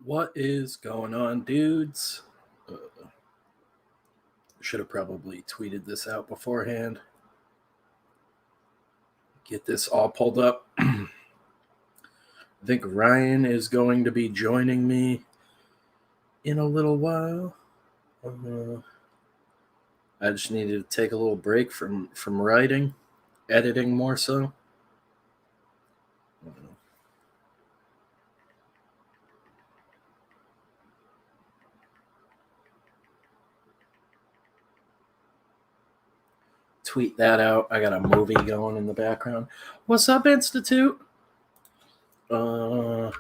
What is going on, dudes? Should have probably tweeted this out beforehand. Get this all pulled up. I think Ryan is going to be joining me in a little while. I just needed to take a little break from writing, editing more so. Tweet that out. I got a movie going in the background. What's up, Institute? All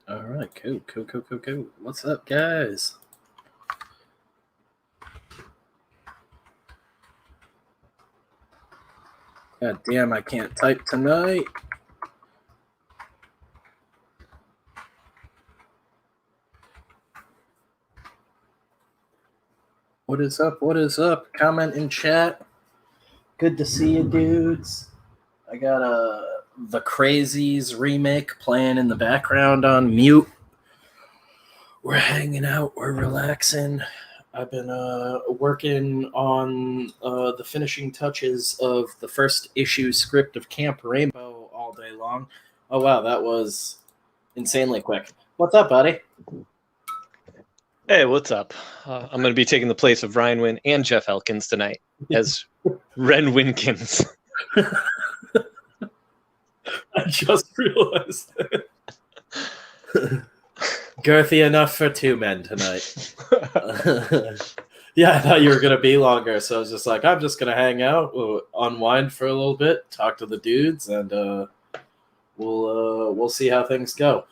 right, cool. What's up, guys? God damn, I can't type tonight. What is up? Comment in chat. Good to see you, dudes. I got the Crazies remake playing in the background on mute. We're hanging out. We're relaxing. I've been working on the finishing touches of the first issue script of Camp Rainbow all day long. Oh, wow, that was insanely quick. What's up, buddy? Hey, what's up? I'm going to be taking the place of Ryan Winn and Jeff Elkins tonight as Ren Winkins. I just realized that. Girthy enough for two men tonight. Yeah, I thought you were going to be longer, so I was just like, I'm just going to hang out, unwind for a little bit, talk to the dudes, and we'll see how things go.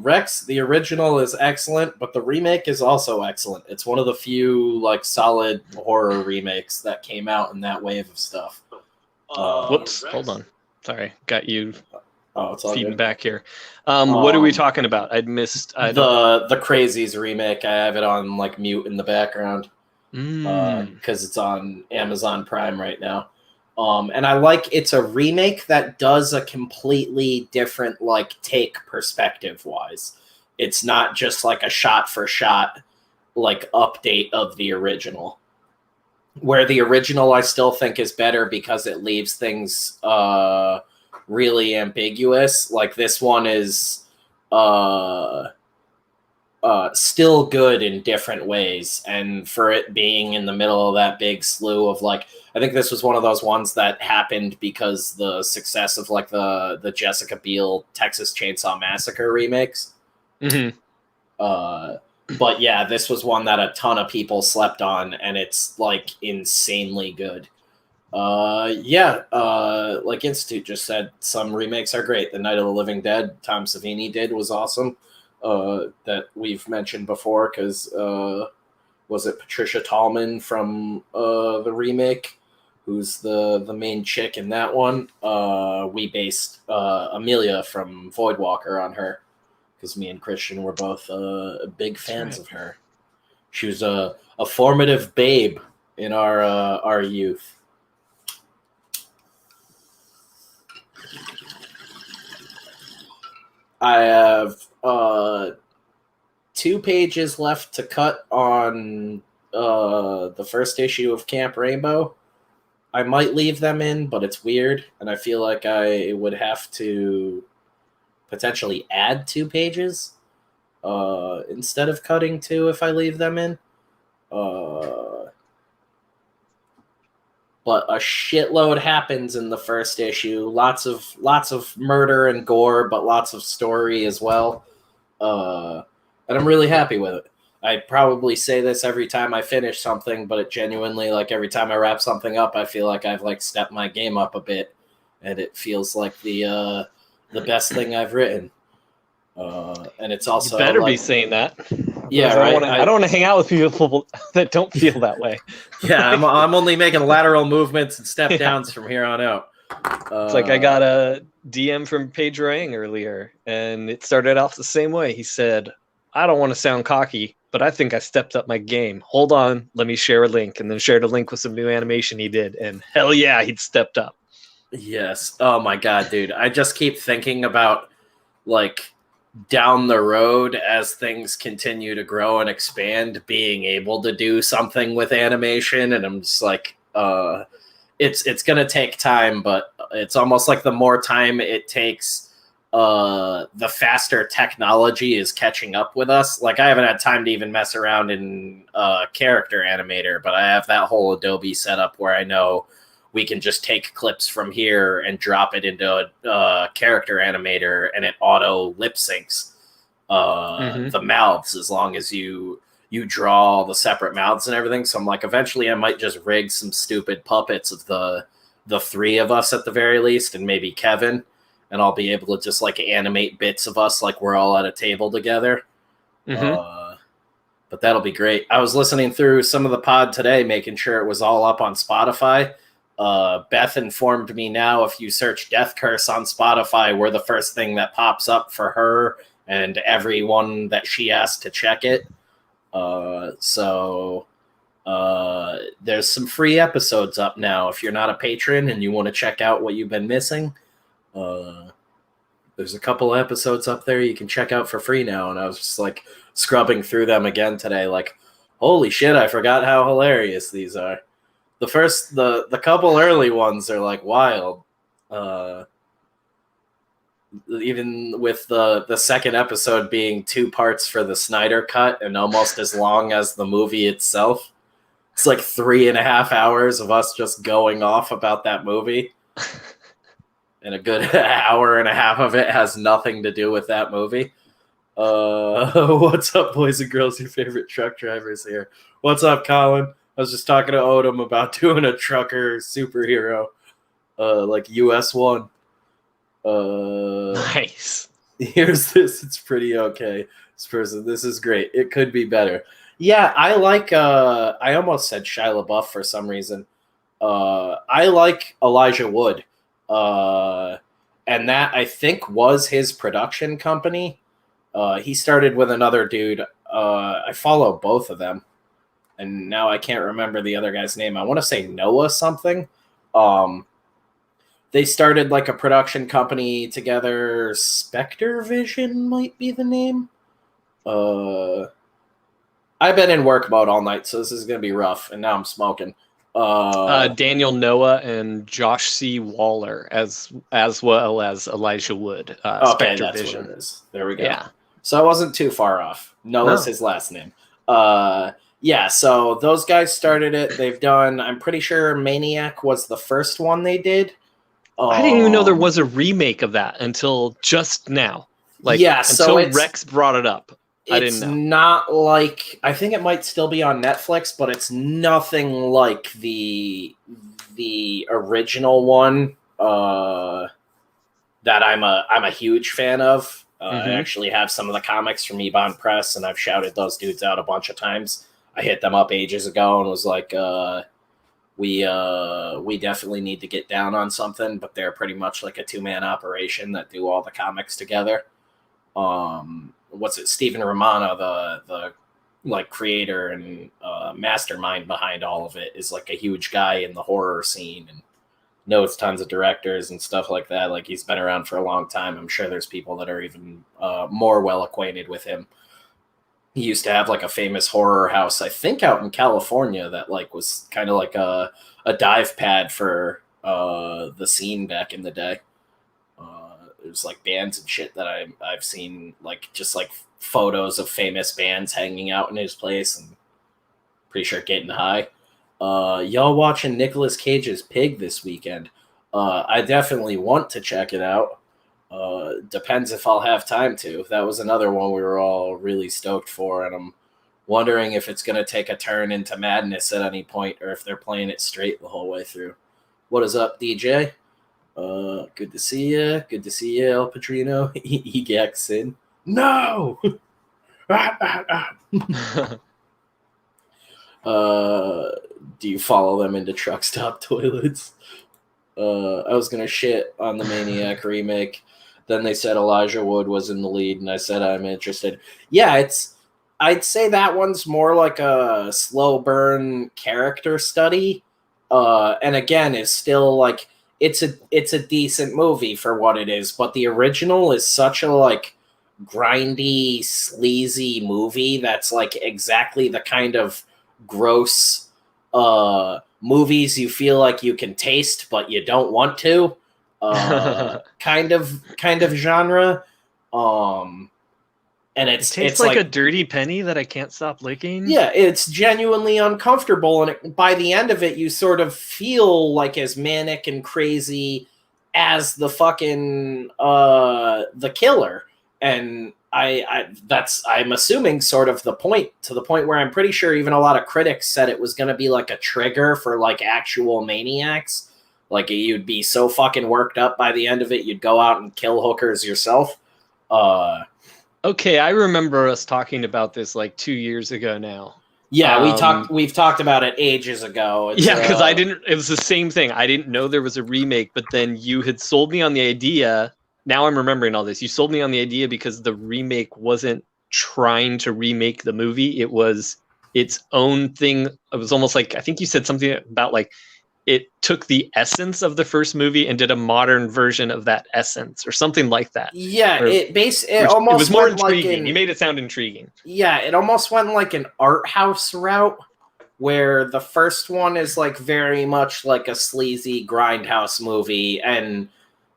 Rex, the original is excellent, but the remake is also excellent. It's one of the few solid horror remakes that came out in that wave of stuff. Whoops, Rex. Hold on. Sorry, got you it's all feeding good. Back here. What are we talking about? I'd missed the Crazies remake. I have it on mute in the background because it's on Amazon Prime right now. And I like it's a remake that does a completely different take perspective wise. It's not just a shot for shot update of the original. Where the original I still think is better because it leaves things really ambiguous. This one is still good in different ways, and for it being in the middle of that big slew of I think this was one of those ones that happened because the success of the Jessica Biel Texas Chainsaw Massacre remakes. Mm-hmm. But yeah, this was one that a ton of people slept on, and it's insanely good. Like Institute just said, some remakes are great. The Night of the Living Dead, Tom Savini did, was awesome. That we've mentioned before because was it Patricia Tallman from the remake, who's the main chick in that one? We based Amelia from Voidwalker on her because me and Christian were both big fans of her. She was a formative babe in our youth. I have 2 pages left to cut on the first issue of Camp Rainbow. I might leave them in, but it's weird, and I feel like I would have to potentially add 2 pages instead of cutting 2 if I leave them in. But a shitload happens in the first issue. Lots of murder and gore, but lots of story as well. And I'm really happy with it. I probably say this every time I finish something, but it genuinely, every time I wrap something up, I feel like I've stepped my game up a bit, and it feels like the best thing I've written. And it's also you better be saying that. Yeah, right. I don't want to hang out with people that don't feel that way. Yeah, I'm only making lateral movements and step downs from here on out. It's I gotta DM from Pedro Ang earlier, and it started off the same way. He said, I don't want to sound cocky, but I think I stepped up my game. Hold on, let me share a link, and then shared a link with some new animation he did, and hell yeah, he'd stepped up. Yes. Oh my god, dude. I just keep thinking about like down the road as things continue to grow and expand, being able to do something with animation, and I'm just like, it's gonna take time, but it's almost like the more time it takes, the faster technology is catching up with us. Like I haven't had time to even mess around in character animator, but I have that whole Adobe setup where I know we can just take clips from here and drop it into a character animator, and it auto lip syncs the mouths as long as you draw all the separate mouths and everything. So I'm like, eventually I might just rig some stupid puppets of the three of us at the very least, and maybe Kevin, and I'll be able to just like animate bits of us like we're all at a table together. But that'll be great. I was listening through some of the pod today, making sure it was all up on Spotify. Beth informed me now if you search Death Curse on Spotify, we're the first thing that pops up for her and everyone that she asked to check it. So there's some free episodes up now. If you're not a patron and you want to check out what you've been missing, there's a couple episodes up there you can check out for free now. And I was just like scrubbing through them again today, like, holy shit, I forgot how hilarious these are. The couple early ones are like wild. Even with the second episode being 2 parts for the Snyder cut and almost as long as the movie itself. It's like 3.5 hours of us just going off about that movie. And a good hour and a half of it has nothing to do with that movie. What's up, boys and girls? Your favorite truck drivers here. What's up, Colin? I was just talking to Odom about doing a trucker superhero, like US 1. Nice. Here's this. It's pretty okay. This is great. It could be better. Yeah, I like, I almost said Shia LaBeouf for some reason. I like Elijah Wood. And that, I think, was his production company. He started with another dude. I follow both of them. And now I can't remember the other guy's name. I want to say Noah something. They started like a production company together. Spectre Vision might be the name. I've been in work mode all night, so this is going to be rough. And now I'm smoking. Daniel Noah and Josh C. Waller, as well as Elijah Wood. Okay, Spectre that's Vision. what it is. There we go. Yeah. So I wasn't too far off. Noah's his last name. Yeah, so those guys started it. They've done, I'm pretty sure Maniac was the first one they did. I didn't even know there was a remake of that until just now. Until Rex brought it up. I didn't know. It's not like, I think it might still be on Netflix, but it's nothing like the original one that I'm a huge fan of. I actually have some of the comics from Ebon Press, and I've shouted those dudes out a bunch of times. I hit them up ages ago and was like, we definitely need to get down on something, but they're pretty much like a 2-man operation that do all the comics together. What's it? Stephen Romano, the like creator and mastermind behind all of it, is like a huge guy in the horror scene and knows tons of directors and stuff like that. Like he's been around for a long time. I'm sure there's people that are even more well acquainted with him. He used to have like a famous horror house, I think out in California, that like was kind of like a dive pad for the scene back in the day. There's like bands and shit that I've seen, like just like photos of famous bands hanging out in his place, and pretty sure getting high. Y'all watching Nicolas Cage's Pig this weekend? I definitely want to check it out. Depends if I'll have time to. That was another one we were all really stoked for, and I'm wondering if it's going to take a turn into madness at any point, or if they're playing it straight the whole way through. What is up, DJ? Good to see you. Good to see you, El Patrino. He gets in. No! Do you follow them into truck stop toilets? I was gonna shit on the Maniac remake. Then they said Elijah Wood was in the lead, and I said I'm interested. Yeah, I'd say that one's more like a slow burn character study. And again, is still like it's a decent movie for what it is, but the original is such a like grindy, sleazy movie that's like exactly the kind of gross movies you feel like you can taste but you don't want to kind of genre. And It tastes it's like a dirty penny that I can't stop licking. yeah, it's genuinely uncomfortable, and by the end of it you sort of feel like as manic and crazy as the fucking the killer. And I'm assuming sort of the point, to the point where I'm pretty sure even a lot of critics said it was going to be like a trigger for like actual maniacs. Like you'd be so fucking worked up by the end of it you'd go out and kill hookers yourself. Okay, I remember us talking about this like 2 years ago now. Yeah, we've talked about it ages ago. Yeah, because it was the same thing. I didn't know there was a remake, but then you had sold me on the idea. Now I'm remembering all this. You sold me on the idea because the remake wasn't trying to remake the movie. It was its own thing. It was almost like, I think you said something about like it took the essence of the first movie and did a modern version of that essence or something like that. Yeah, it almost was more intriguing. You made it sound intriguing. Yeah, it almost went like an art house route, where the first one is like very much like a sleazy grindhouse movie and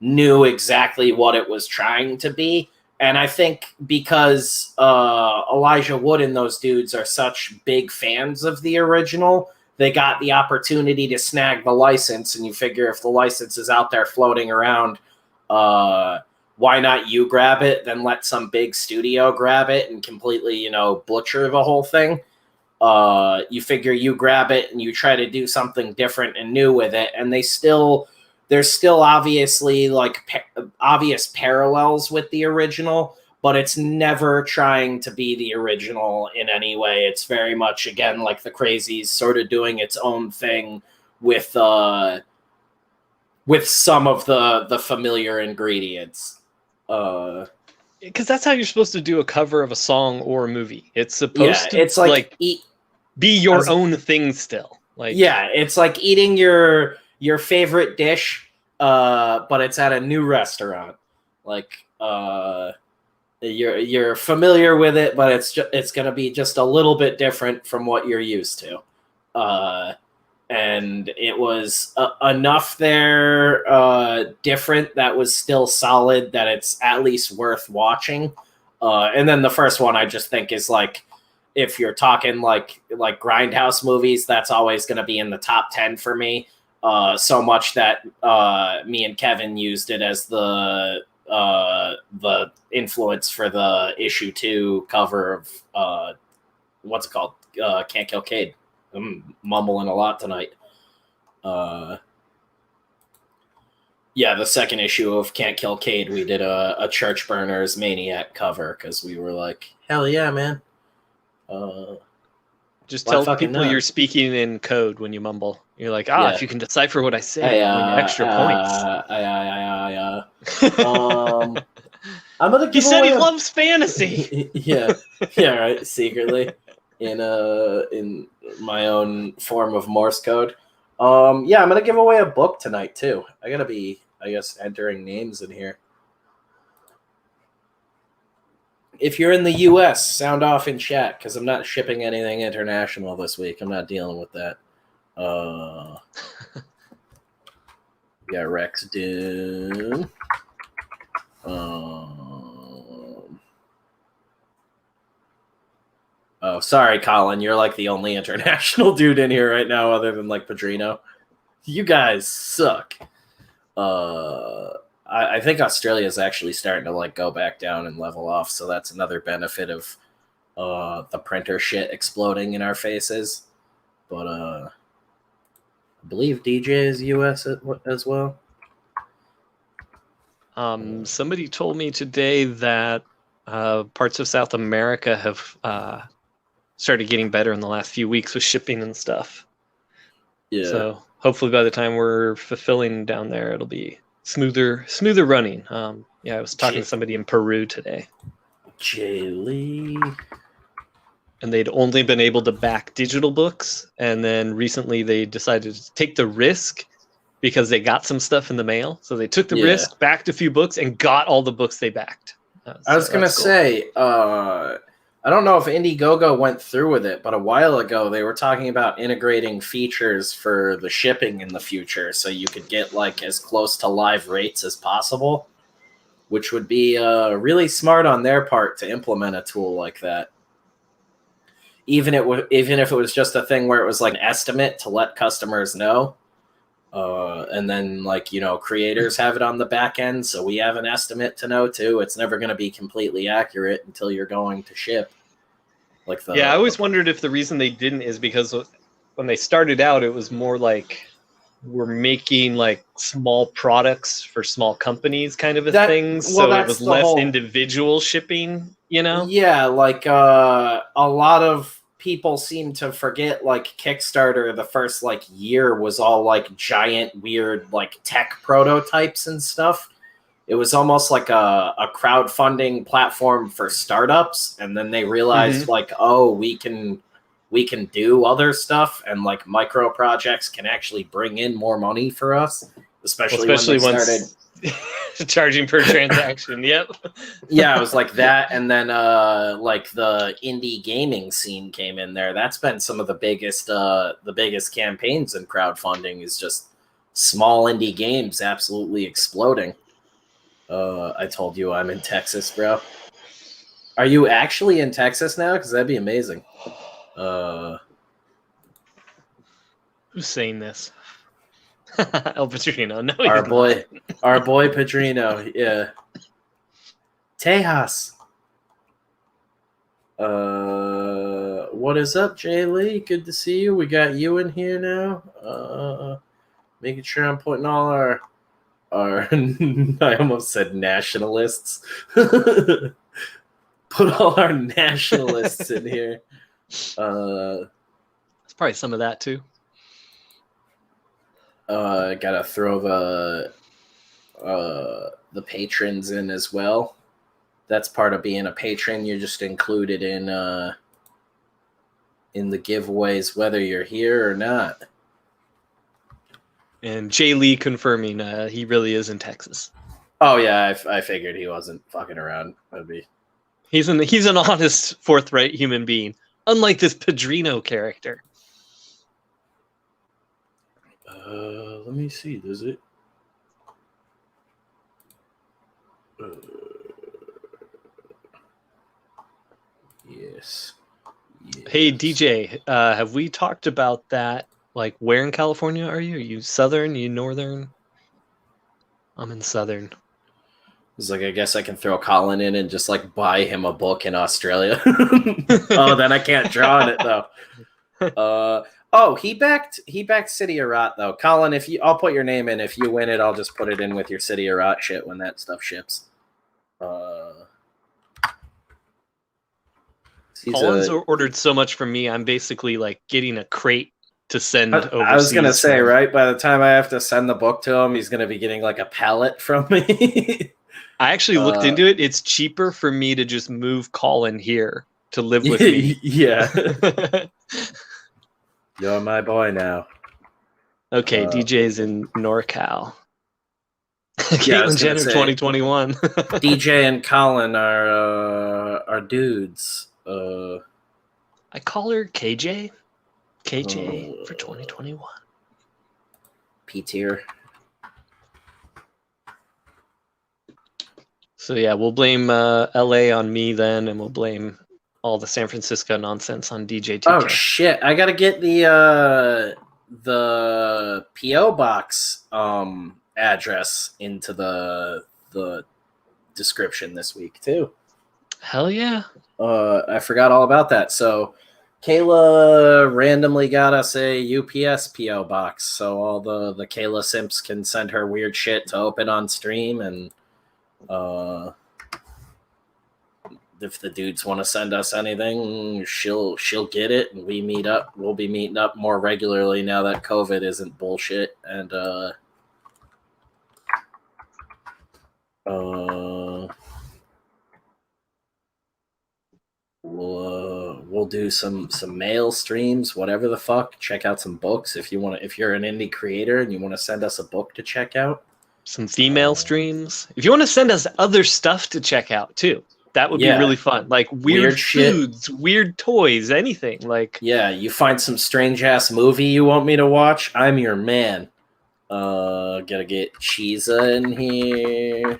knew exactly what it was trying to be. And I think because Elijah Wood and those dudes are such big fans of the original, they got the opportunity to snag the license. And you figure if the license is out there floating around, why not you grab it, then let some big studio grab it and completely, butcher the whole thing. You figure you grab it and you try to do something different and new with it. And there's still obviously like obvious parallels with the original, but it's never trying to be the original in any way. It's very much, again, like the Crazies sort of doing its own thing with some of the familiar ingredients. Because that's how you're supposed to do a cover of a song or a movie. It's supposed to it's like be your own thing still. Like, yeah, it's like eating your favorite dish, but it's at a new restaurant. Like you're familiar with it, but it's going to be just a little bit different from what you're used to. And it was enough there different that was still solid that it's at least worth watching. And then the first one I just think is like, if you're talking like grindhouse movies, that's always going to be in the top 10 for me. So much that me and Kevin used it as the influence for the issue 2 cover of what's it called? Can't Kill Cade. I'm mumbling a lot tonight. Yeah, the second issue of Can't Kill Cade, we did a Church Burners Maniac cover because we were like, hell yeah, man. Just tell people you're speaking in code when you mumble. You're like, if you can decipher what I say, I win extra points. I'm gonna give he said he loves fantasy. yeah, right. Secretly, in my own form of Morse code. I'm gonna give away a book tonight too. I gotta be, I guess, entering names in here. If you're in the U.S., sound off in chat because I'm not shipping anything international this week. I'm not dealing with that. Yeah, Rex Doom. Oh, sorry, Colin. You're like the only international dude in here right now, other than like Padrino. You guys suck. I think Australia is actually starting to like go back down and level off, so that's another benefit of the printer shit exploding in our faces. But I believe DJ is US as well. Somebody told me today that parts of South America have started getting better in the last few weeks with shipping and stuff. Yeah. So hopefully by the time we're fulfilling down there, it'll be smoother running. I was talking to somebody in Peru today. Jay Lee. And they'd only been able to back digital books, and then recently they decided to take the risk because they got some stuff in the mail. So they took the risk, backed a few books, and got all the books they backed. I was going to say, I don't know if Indiegogo went through with it, but a while ago they were talking about integrating features for the shipping in the future so you could get like as close to live rates as possible, which would be really smart on their part to implement a tool like that. Even if it was just a thing where it was like an estimate to let customers know. And then creators have it on the back end. So we have an estimate to know too. It's never going to be completely accurate until you're going to ship. I always wondered if the reason they didn't is because when they started out, it was more like we're making like small products for small companies kind of a thing. So it was less individual shipping, Yeah. A lot of people seem to forget Kickstarter, the first year was all giant, weird, tech prototypes and stuff. It was almost like a crowdfunding platform for startups. And then they realized we can do other stuff, and micro projects can actually bring in more money for us, especially when they started charging per transaction. Yep. Yeah, it was like that. And then the indie gaming scene came in there. That's been some of the biggest campaigns in crowdfunding, is just small indie games absolutely exploding. I told you I'm in Texas, bro. Are you actually in Texas now? Because that'd be amazing. Who's saying this? El Padrino. No, our boy Padrino. Yeah. Tejas. What is up, Jay Lee? Good to see you. We got you in here now. Making sure I'm putting all our I almost said nationalists. Put all our nationalists in here. It's probably some of that too. Gotta throw the patrons in as well. That's part of being a patron. You're just included in the giveaways, whether you're here or not. And Jay Lee confirming he really is in Texas. Oh yeah, I figured he wasn't fucking around. He's an honest, forthright human being, unlike this Padrino character. Let me see. Does it? Yes. Hey DJ, have we talked about that? Like, where in California are you? Are you southern? Are you northern? I'm in southern. It's I guess I can throw Colin in and just buy him a book in Australia. Oh, then I can't draw in it though. He backed City of Rot though. Colin, I'll put your name in. If you win it, I'll just put it in with your City of Rot shit when that stuff ships. Colin's ordered so much from me. I'm basically getting a crate to send overseas. I was gonna say, right? By the time I have to send the book to him, he's gonna be getting a pallet from me. I actually looked into it. It's cheaper for me to just move Colin here to live with me. Yeah. You're my boy now. Okay, DJ's in NorCal. Caitlyn Jenner 2021. DJ and Colin are dudes. I call her KJ. KJ for 2021. P-tier. So yeah, we'll blame LA on me then, and we'll blame all the San Francisco nonsense on DJ 2K. Oh shit! I gotta get the PO box address into the description this week too. Hell yeah! I forgot all about that. So Kayla randomly got us a UPS PO box, so all the Kayla simps can send her weird shit to open on stream, and if the dudes want to send us anything, she'll get it, and we meet up. We'll be meeting up more regularly now that COVID isn't bullshit, and we'll do some mail streams, whatever the fuck. Check out some books if you're an indie creator and you want to send us a book to check out. Some female streams. If you want to send us other stuff to check out too, that would be really fun. Like weird foods, shit. Weird toys, anything. Like you find some strange ass movie you want me to watch, I'm your man. Gotta get Chisa in here.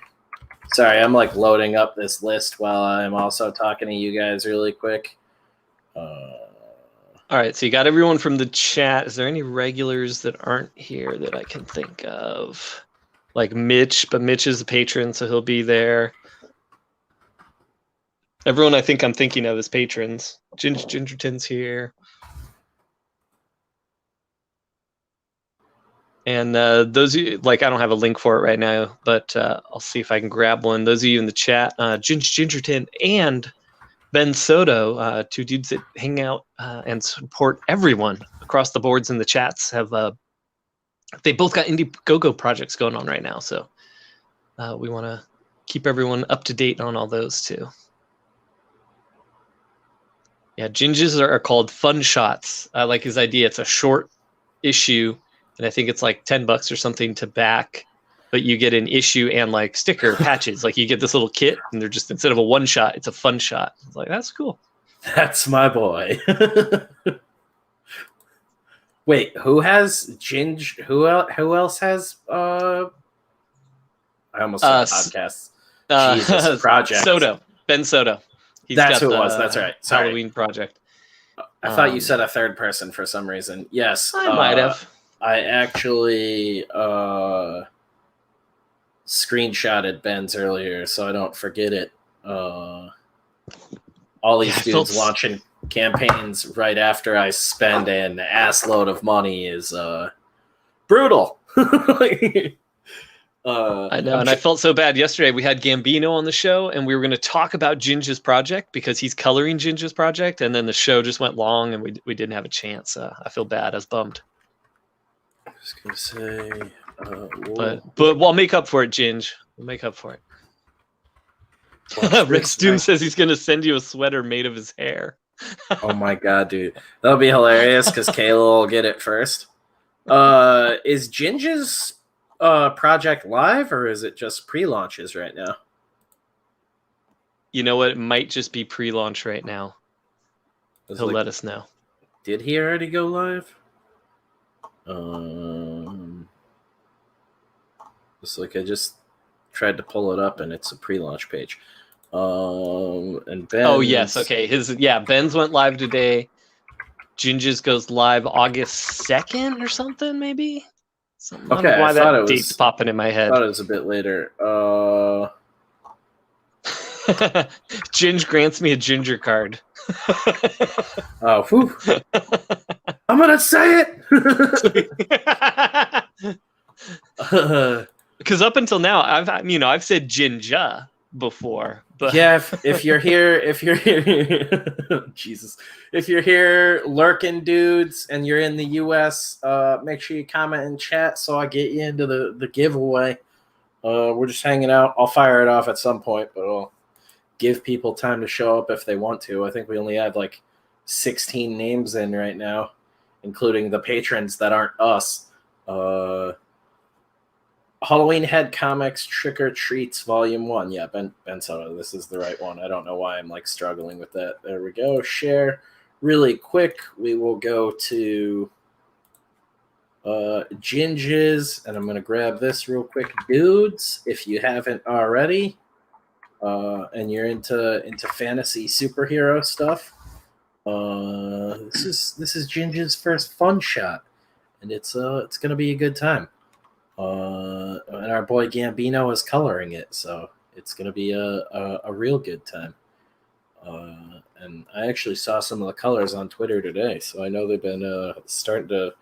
Sorry, I'm like loading up this list while I'm also talking to you guys really quick. All right, so you got everyone from the chat. Is there any regulars that aren't here that I can think of? Like Mitch, but Mitch is a patron, so he'll be there. Everyone I think I'm thinking of is patrons. Ginge Gingerton's here. And those of you, like, I don't have a link for it right now, but I'll see if I can grab one. Those of you in the chat, Ginge Gingerton and Ben Soto, two dudes that hang out and support everyone across the boards in the chats, have they both got Indiegogo projects going on right now, so we want to keep everyone up to date on all those too. Yeah, Ginges are called Fun Shots. I like his idea. It's a short issue, and I think it's like $10 or something to back, but you get an issue and like sticker patches. Like you get this little kit, and they're just, instead of a one shot, it's a fun shot. It's like, that's cool. That's my boy. Wait, who has Ginge? Who else has? I almost said podcasts. Jesus, project. Soto, Ben Soto. That's who it was. That's right. Sorry. Halloween project. I thought you said a third person for some reason. Yes, I might have. I actually screenshotted Ben's earlier, so I don't forget it. All these dudes launching campaigns right after I spend an assload of money is brutal. I know, and I felt so bad yesterday. We had Gambino on the show, and we were going to talk about Ginge's project because he's coloring Ginge's project, and then the show just went long, and we didn't have a chance. I feel bad. I was bummed. I was going to say... but we'll make up for it, Ginge. We'll make up for it. Rex Doom says he's going to send you a sweater made of his hair. Oh my god, dude. That'll be hilarious because Kayla will get it first. Is Ginge's project live, or is it just pre-launches right now? You know what? It might just be pre-launch right now. He'll let us know. Did he already go live? Just like I just tried to pull it up, and it's a pre-launch page. And Ben's... Oh yes, okay. Ben's went live today. Ginge's goes live August 2nd or something, maybe. Something. Okay, I don't know why that date's was, popping in my head. I thought it was a bit later. Ginge grants me a ginger card. Oh, whew. I'm gonna say it. Because up until now, I've said Ginja before, but yeah, if you're here, Jesus, if you're here lurking, dudes, and you're in the U.S., make sure you comment in chat so I get you into the giveaway. We're just hanging out. I'll fire it off at some point, but I'll give people time to show up if they want to. I think we only have like 16 names in right now, including the patrons that aren't us. Halloween Head Comics Trick or Treats Volume 1. Yeah, Ben Soto, this is the right one. I don't know why I'm like struggling with that. There we go. Share really quick. We will go to Ginges, and I'm going to grab this real quick. Dudes, if you haven't already, and you're into fantasy superhero stuff, this is Ginge's first fun shot, and it's going to be a good time. And our boy Gambino is coloring it, so it's going to be a real good time. And I actually saw some of the colors on Twitter today, so I know they've been starting to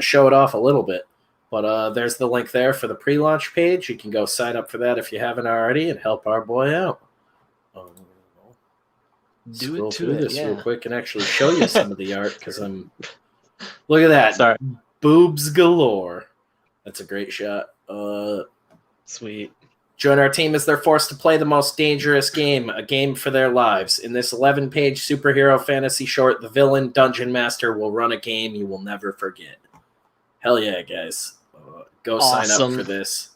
show it off a little bit. But there's the link there for the pre-launch page. You can go sign up for that if you haven't already and help our boy out. scroll through this real quick and actually show you some of the art because I'm. Look at that! Sorry. Boobs galore. That's a great shot. Sweet. Join our team as they're forced to play the most dangerous game, a game for their lives. In this 11-page superhero fantasy short, the villain Dungeon Master will run a game you will never forget. Hell yeah, guys. Go sign up for this.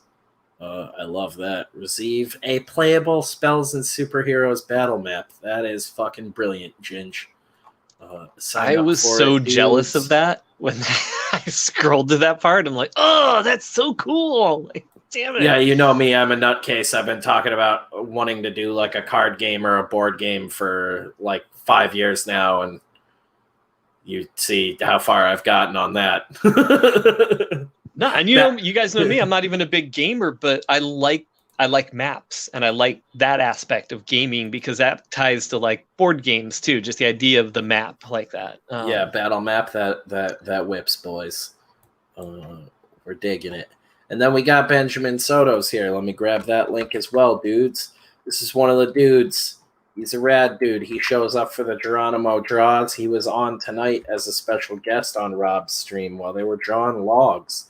I love that. Receive a playable Spells and Superheroes battle map. That is fucking brilliant, Ginge. I was so jealous of that when I scrolled to that part. I'm like, oh, that's so cool. Like, damn it. Yeah, you know me. I'm a nutcase. I've been talking about wanting to do like a card game or a board game for like 5 years now, and you see how far I've gotten on that. No, and you guys know me. I'm not even a big gamer, but I like maps, and I like that aspect of gaming because that ties to like board games too. Just the idea of the map like that. Yeah, battle map that whips, boys. We're digging it. And then we got Benjamin Soto's here. Let me grab that link as well, dudes. This is one of the dudes. He's a rad dude. He shows up for the Geronimo draws. He was on tonight as a special guest on Rob's stream while they were drawing logs.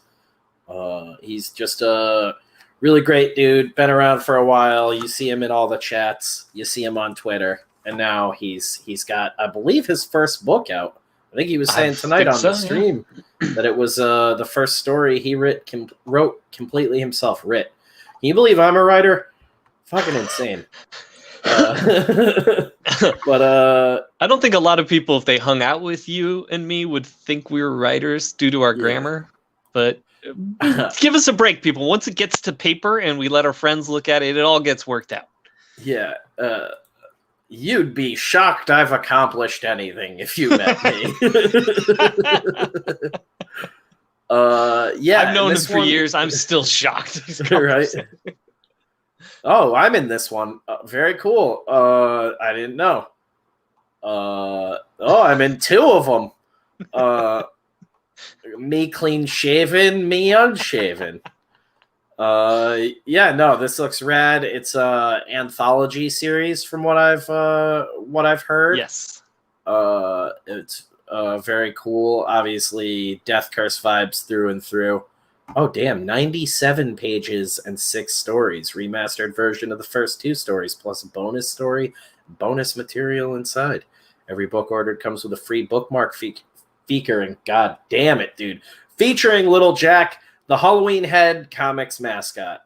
He's just a really great dude. Been around for a while. You see him in all the chats. You see him on Twitter. And now he's got, I believe, his first book out. I think he was saying tonight on the stream that it was the first story he wrote completely himself. Can you believe I'm a writer? Fucking insane. But I don't think a lot of people, if they hung out with you and me, would think we were writers due to our grammar. But give us a break, people. Once it gets to paper and we let our friends look at it, it all gets worked out. Yeah. You'd be shocked I've accomplished anything if you met me. I've known him for years. I'm still shocked. Right? Oh, I'm in this one. Very cool. I didn't know. I'm in 2 of them. Me clean shaven, me unshaven. This looks rad. It's a anthology series from what I've heard. Yes. It's very cool. Obviously, Death Curse vibes through and through. Oh damn, 97 pages and 6 stories. Remastered version of the first 2 stories plus a bonus story, bonus material inside. Every book ordered comes with a free bookmark featuring, god damn it, dude. Featuring Little Jack, the Halloween Head comics mascot.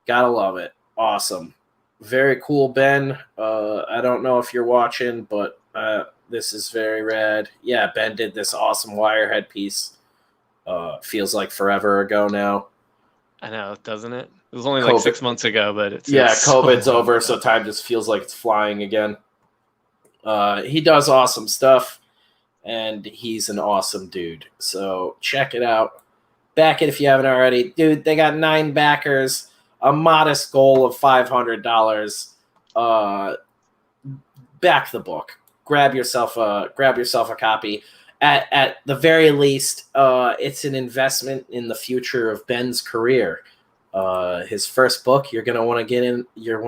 Gotta love it. Awesome. Very cool, Ben. I don't know if you're watching, but this is very rad. Yeah, Ben did this awesome Wirehead piece. Feels like forever ago now. I know, doesn't it? It was only like 6 months ago, but it's COVID's over, so time just feels like it's flying again. He does awesome stuff, and he's an awesome dude. So check it out. Back it if you haven't already. Dude, they got 9 backers, a modest goal of $500. Back the book. Grab yourself a copy. At the very least, it's an investment in the future of Ben's career. His first book, you're gonna want to get in. You're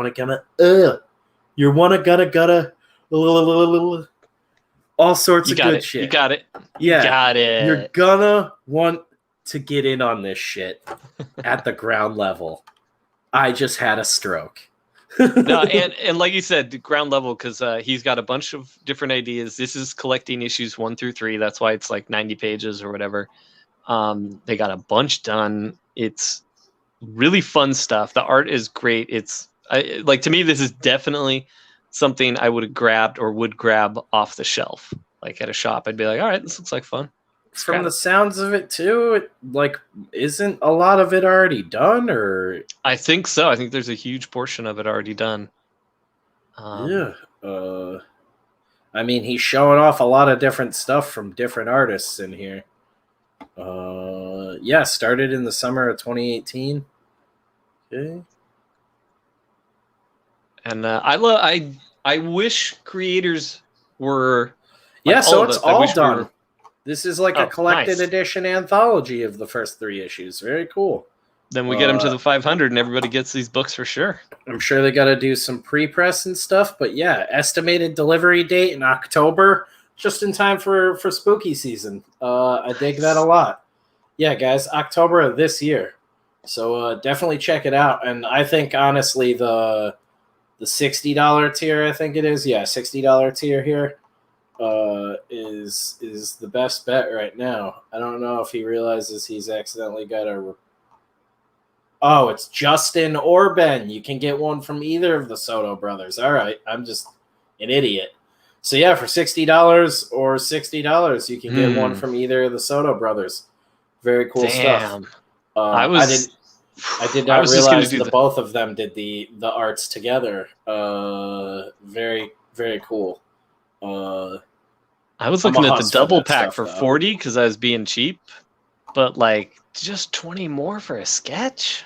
all sorts of good shit. You got it. Yeah, you got it. You're gonna want to get in on this shit at the ground level. I just had a stroke. No, and like you said, the ground level, because he's got a bunch of different ideas. This is collecting issues 1 through 3. That's why it's like 90 pages or whatever. They got a bunch done. It's really fun stuff. The art is great. It's like, to me, this is definitely something I would have grabbed or would grab off the shelf, like at a shop. I'd be like, all right, this looks like fun. From the sounds of it too, isn't a lot of it already done? Or I think so. I think there's a huge portion of it already done. I mean, he's showing off a lot of different stuff from different artists in here. Started in the summer of 2018. Okay. And I wish creators were. Like, so it's all done. This is like a collected nice edition anthology of the first 3 issues. Very cool. Then we get them to the 500 and everybody gets these books for sure. I'm sure they got to do some pre-press and stuff, but yeah, estimated delivery date in October, just in time for spooky season. I dig that a lot. Yeah, guys, October of this year. So definitely check it out. And I think, honestly, the $60 tier, I think it is. Yeah, $60 tier here is the best bet right now. I don't know if he realizes he's accidentally got a... Oh, it's Justin or Ben. You can get one from either of the Soto brothers. All right, I'm just an idiot. So yeah, for $60 or $60, you can get one from either of the Soto brothers. Very cool stuff. I did not realize that both of them did the arts together. Very, very cool. I was looking at the double pack for $40 because I was being cheap, but like just 20 more for a sketch.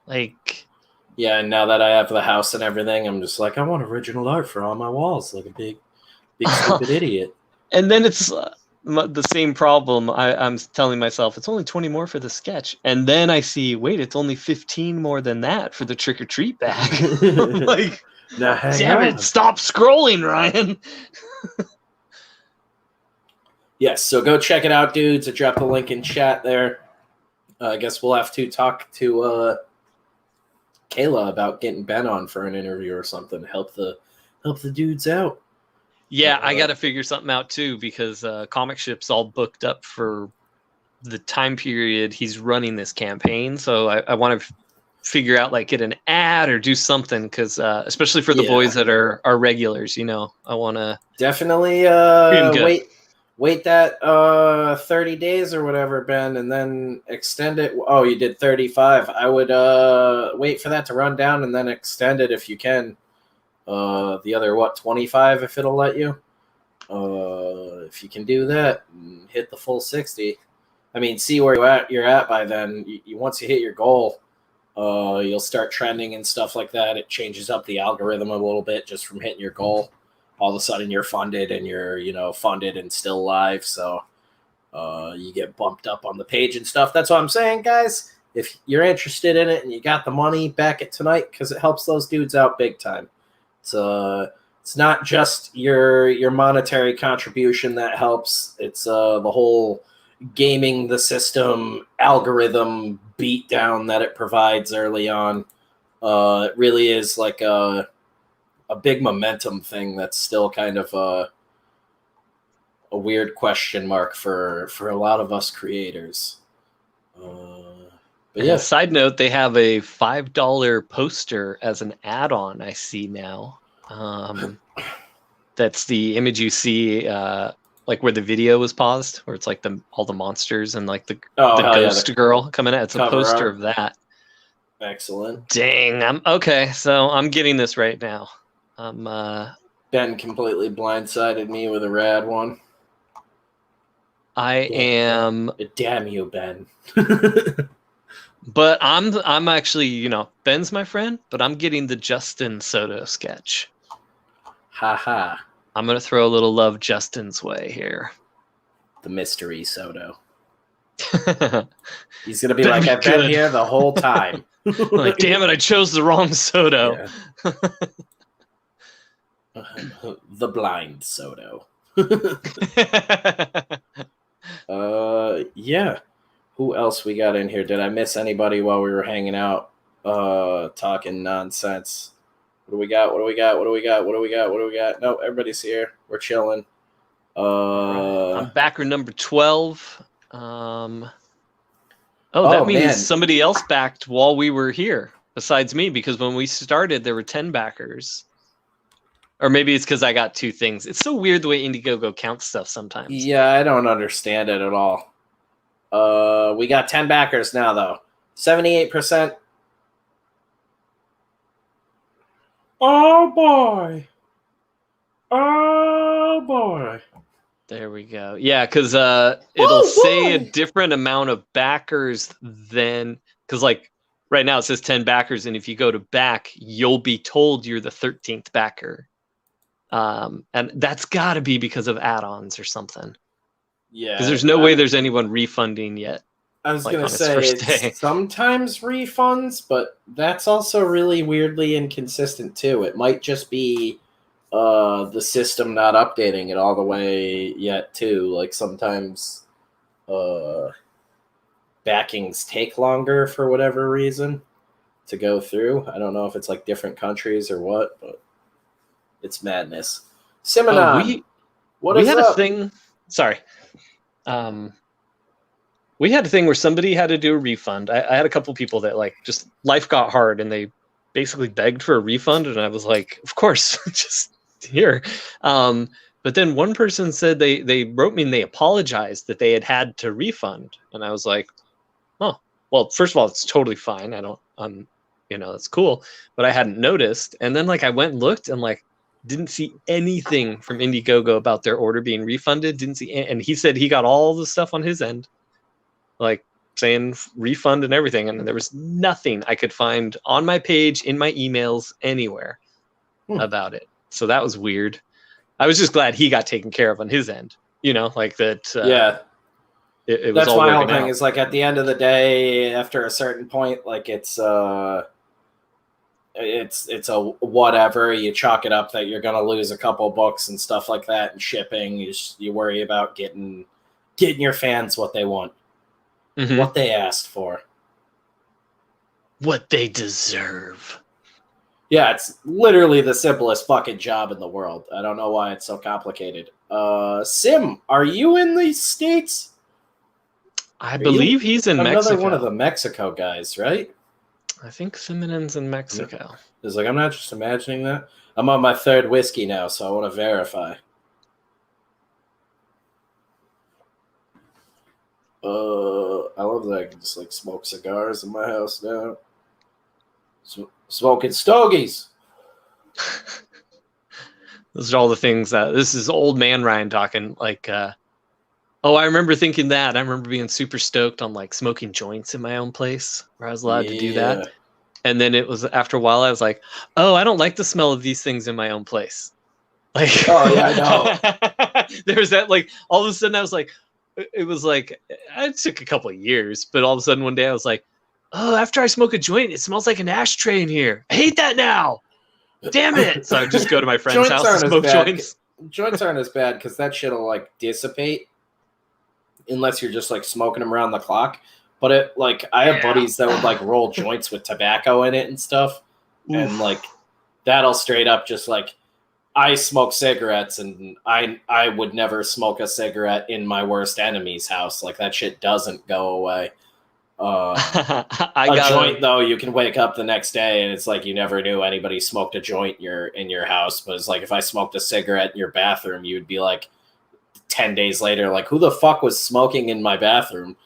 Like, yeah, and now that I have the house and everything, I'm just like, I want original art for all my walls, like a big stupid idiot. And then it's the same problem. I'm telling myself it's only 20 more for the sketch, and then I see, wait, it's only 15 more than that for the trick or treat bag. Like, damn it! Stop scrolling, Ryan. Yes, so go check it out, dudes. I dropped the link in chat there. I guess we'll have to talk to Kayla about getting Ben on for an interview or something. Help the dudes out. Yeah, I got to figure something out too, because Comic Ship's all booked up for the time period he's running this campaign. So I want to figure out, like, get an ad or do something, because especially for the boys that are regulars, I want to definitely wait that 30 days or whatever, Ben, and then extend it. Oh, you did 35. I would wait for that to run down and then extend it if you can. The other 25 if it'll let you. If you can do that, hit the full 60. I mean, see where you're at by then. Once you hit your goal, you'll start trending and stuff like that. It changes up the algorithm a little bit just from hitting your goal. All of a sudden you're funded and you're, funded and still live. So you get bumped up on the page and stuff. That's what I'm saying, guys. If you're interested in it and you got the money, back it tonight, because it helps those dudes out big time. It's not just your monetary contribution that helps. It's the whole gaming the system algorithm beatdown that it provides early on. It really is like a big momentum thing that's still kind of a weird question mark for a lot of us creators. But yeah. Side note, they have a $5 poster as an add-on I see now. That's the image you see like where the video was paused, where it's like all the monsters and like the ghost girl coming out. It's a poster of that. Excellent. Dang, okay, so I'm getting this right now. Ben completely blindsided me with a rad one. I am. Damn you, Ben. But I'm actually, Ben's my friend, but I'm getting the Justin Soto sketch. Haha. I'm gonna throw a little love Justin's way here. The mystery Soto. He's gonna be like, I've been here the whole time. Like, damn it, I chose the wrong Soto. Yeah. The blind Soto. Yeah. Who else we got in here? Did I miss anybody while we were hanging out, talking nonsense? What do we got? No, everybody's here. We're chilling. I'm backer number 12. That means somebody else backed while we were here besides me, because when we started, there were 10 backers. Or maybe it's because I got 2 things. It's so weird the way Indiegogo counts stuff sometimes. Yeah, I don't understand it at all. We got 10 backers now, though. 78%. Oh, boy. There we go. Yeah, because it'll say a different amount of backers than... Because, like, right now it says 10 backers, and if you go to back, you'll be told you're the 13th backer. And that's got to be because of add-ons or something. Yeah. Because there's no way there's anyone refunding yet. I was like, gonna on his say first day. it's sometimes refunds, but that's also really weirdly inconsistent too. It might just be the system not updating it all the way yet too. Like sometimes backings take longer for whatever reason to go through. I don't know if it's like different countries or what, but it's madness. Simonon, what we is had a up? thing. Sorry. We had a thing where somebody had to do a refund. I had a couple people that like just life got hard and they basically begged for a refund, and I was like, of course, just here. But then one person said they wrote me and they apologized that they had to refund, and I was like, oh, well, first of all, it's totally fine. That's cool, but I hadn't noticed. And then like I went and looked and like didn't see anything from Indiegogo about their order being refunded. Didn't see, and he said he got all the stuff on his end, like saying refund and everything, and there was nothing I could find on my page, in my emails, anywhere about it. So that was weird. I was just glad he got taken care of on his end. Like that. Yeah. It was That's all my whole working thing out. is like at the end of the day, after a certain point, like it's a whatever. You chalk it up that you're gonna lose a couple bucks and stuff like that, and shipping. You worry about getting your fans what they want, what they asked for, what they deserve. Yeah, it's literally the simplest fucking job in the world. I don't know why it's so complicated. Sim, are you in the States? I believe he's in Mexico. Another one of the Mexico guys, right? I think Simonon's in Mexico. It's like, I'm not just imagining that. I'm on my third whiskey now, so I want to verify. I love that I can just like smoke cigars in my house now. Smoking stogies. Those are all the things that this is old man Ryan talking. Like, I remember thinking that. I remember being super stoked on like smoking joints in my own place where I was allowed to do that. And then it was after a while I was like, oh, I don't like the smell of these things in my own place. Like, oh yeah, I know. There was that, like, all of a sudden I was like, it was like, it took a couple of years, but all of a sudden one day I was like, oh, after I smoke a joint, it smells like an ashtray in here. I hate that now. Damn it. So I just go to my friend's house and smoke joints. Joints aren't as bad because that shit will like dissipate unless you're just like smoking them around the clock. But it like I have buddies that would like roll joints with tobacco in it and stuff. Oof. And like that'll straight up just like I smoke cigarettes and I would never smoke a cigarette in my worst enemy's house. Like that shit doesn't go away. Joint though, you can wake up the next day and it's like you never knew anybody smoked a joint in your house. But it's like if I smoked a cigarette in your bathroom, you'd be like 10 days later, like who the fuck was smoking in my bathroom?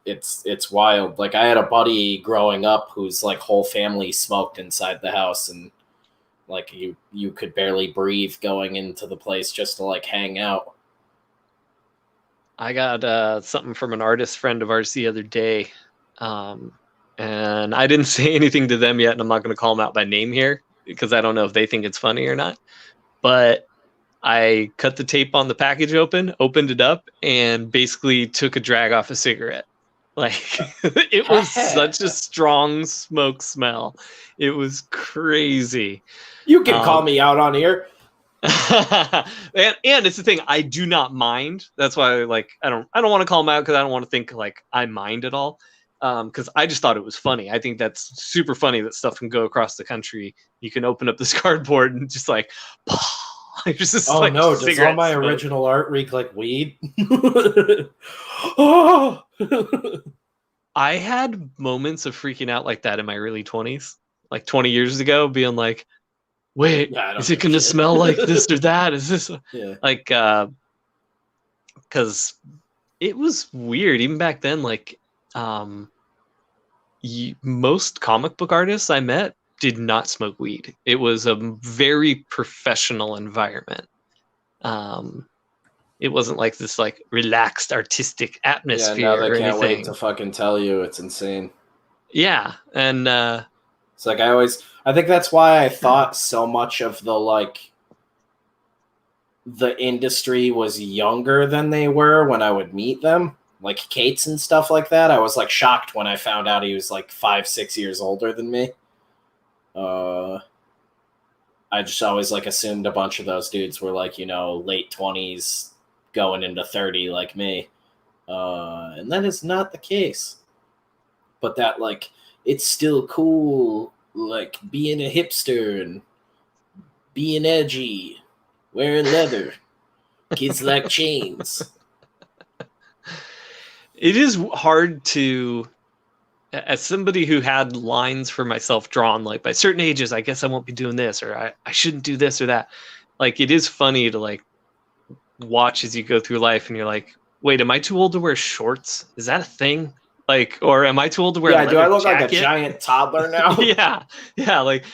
It's wild. Like I had a buddy growing up whose like whole family smoked inside the house, and like you could barely breathe going into the place just to like hang out. I got something from an artist friend of ours the other day, and I didn't say anything to them yet, and I'm not going to call them out by name here because I don't know if they think it's funny or not. But I cut the tape on the package opened it up, and basically took a drag off a cigarette. Like it was such a strong smoke smell. It was crazy. You can call me out on here. and it's the thing, I do not mind. That's why like I don't want to call him out because I don't want to think like I mind at all. Because I just thought it was funny. I think that's super funny that stuff can go across the country. You can open up this cardboard and just like just oh like no, does all my smoke. original art reek like weed? Oh. I had moments of freaking out like that in my early 20s, like 20 years ago, being like, wait, is it going to smell like this or that? Is this like, because it was weird even back then. Like, most comic book artists I met did not smoke weed. It was a very professional environment. It wasn't like this like relaxed artistic atmosphere. Yeah, now they can't anything. wait to fucking tell you. It's insane. Yeah, and it's like I think that's why I thought so much of the industry was younger than they were when I would meet them. like Kate's and stuff like that. I was like shocked when I found out he was like 5-6 years older than me. I just always like assumed a bunch of those dudes were like, you know, late 20s going into 30 like me. And that is not the case. But that, like, it's still cool, like, being a hipster and being edgy, wearing leather. Kids like chains. It is hard to, as somebody who had lines for myself drawn, like, by certain ages, I guess I won't be doing this, or I shouldn't do this or that. Like, it is funny to, like, watch as you go through life and you're like, wait, am I too old to wear shorts? Is that a thing? Like, or am I too old to wear a leather do I look jacket? like a giant toddler now? yeah, like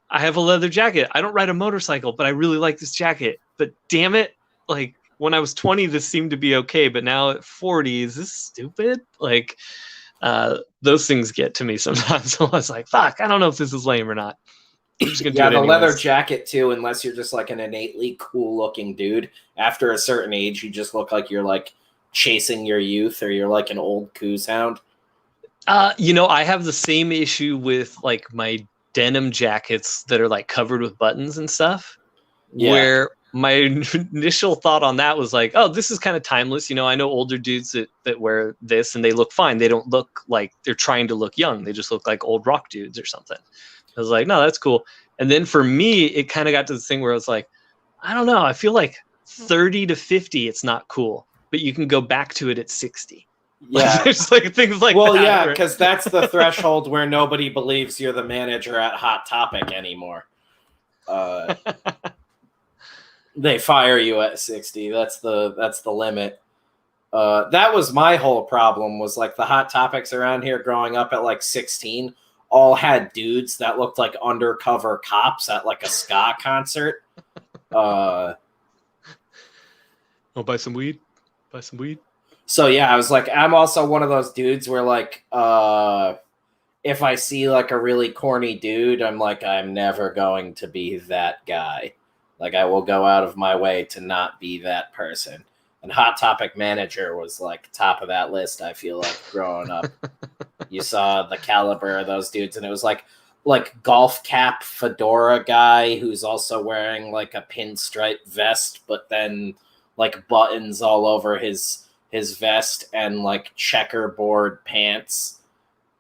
I have a leather jacket. I don't ride a motorcycle, but I really like this jacket. But damn it, like, when I was 20, this seemed to be okay, but now at 40, is this stupid? Like, those things get to me sometimes. So I was like, fuck, I don't know if this is lame or not. I'm just gonna do it the anyways. leather jacket too, unless you're just like an innately cool looking dude. After a certain age, you just look like you're like chasing your youth, or you're like an old coos hound. You know, I have the same issue with like my denim jackets that are like covered with buttons and stuff. Yeah. Where my initial thought on that was like, oh, this is kind of timeless. You know, I know older dudes that wear this and they look fine. They don't look like they're trying to look young. They just look like old rock dudes or something. I was like, no, that's cool. And then for me, it kind of got to the thing where I was like, I don't know. I feel like 30 to 50, it's not cool, but you can go back to it at 60. Yeah. There's like things like that. Well, yeah, because that's the threshold where nobody believes you're the manager at Hot Topic anymore. They fire you at 60. That's the limit. That was my whole problem, was like the Hot Topics around here growing up at like 16 all had dudes that looked like undercover cops at like a ska concert. Oh, buy some weed. So yeah, I was like, I'm also one of those dudes where like, if I see like a really corny dude, I'm like, I'm never going to be that guy. Like, I will go out of my way to not be that person. And Hot Topic manager was like top of that list, I feel like, growing up. You saw the caliber of those dudes, and it was like golf cap fedora guy who's also wearing like a pinstripe vest, but then like buttons all over his vest, and like checkerboard pants,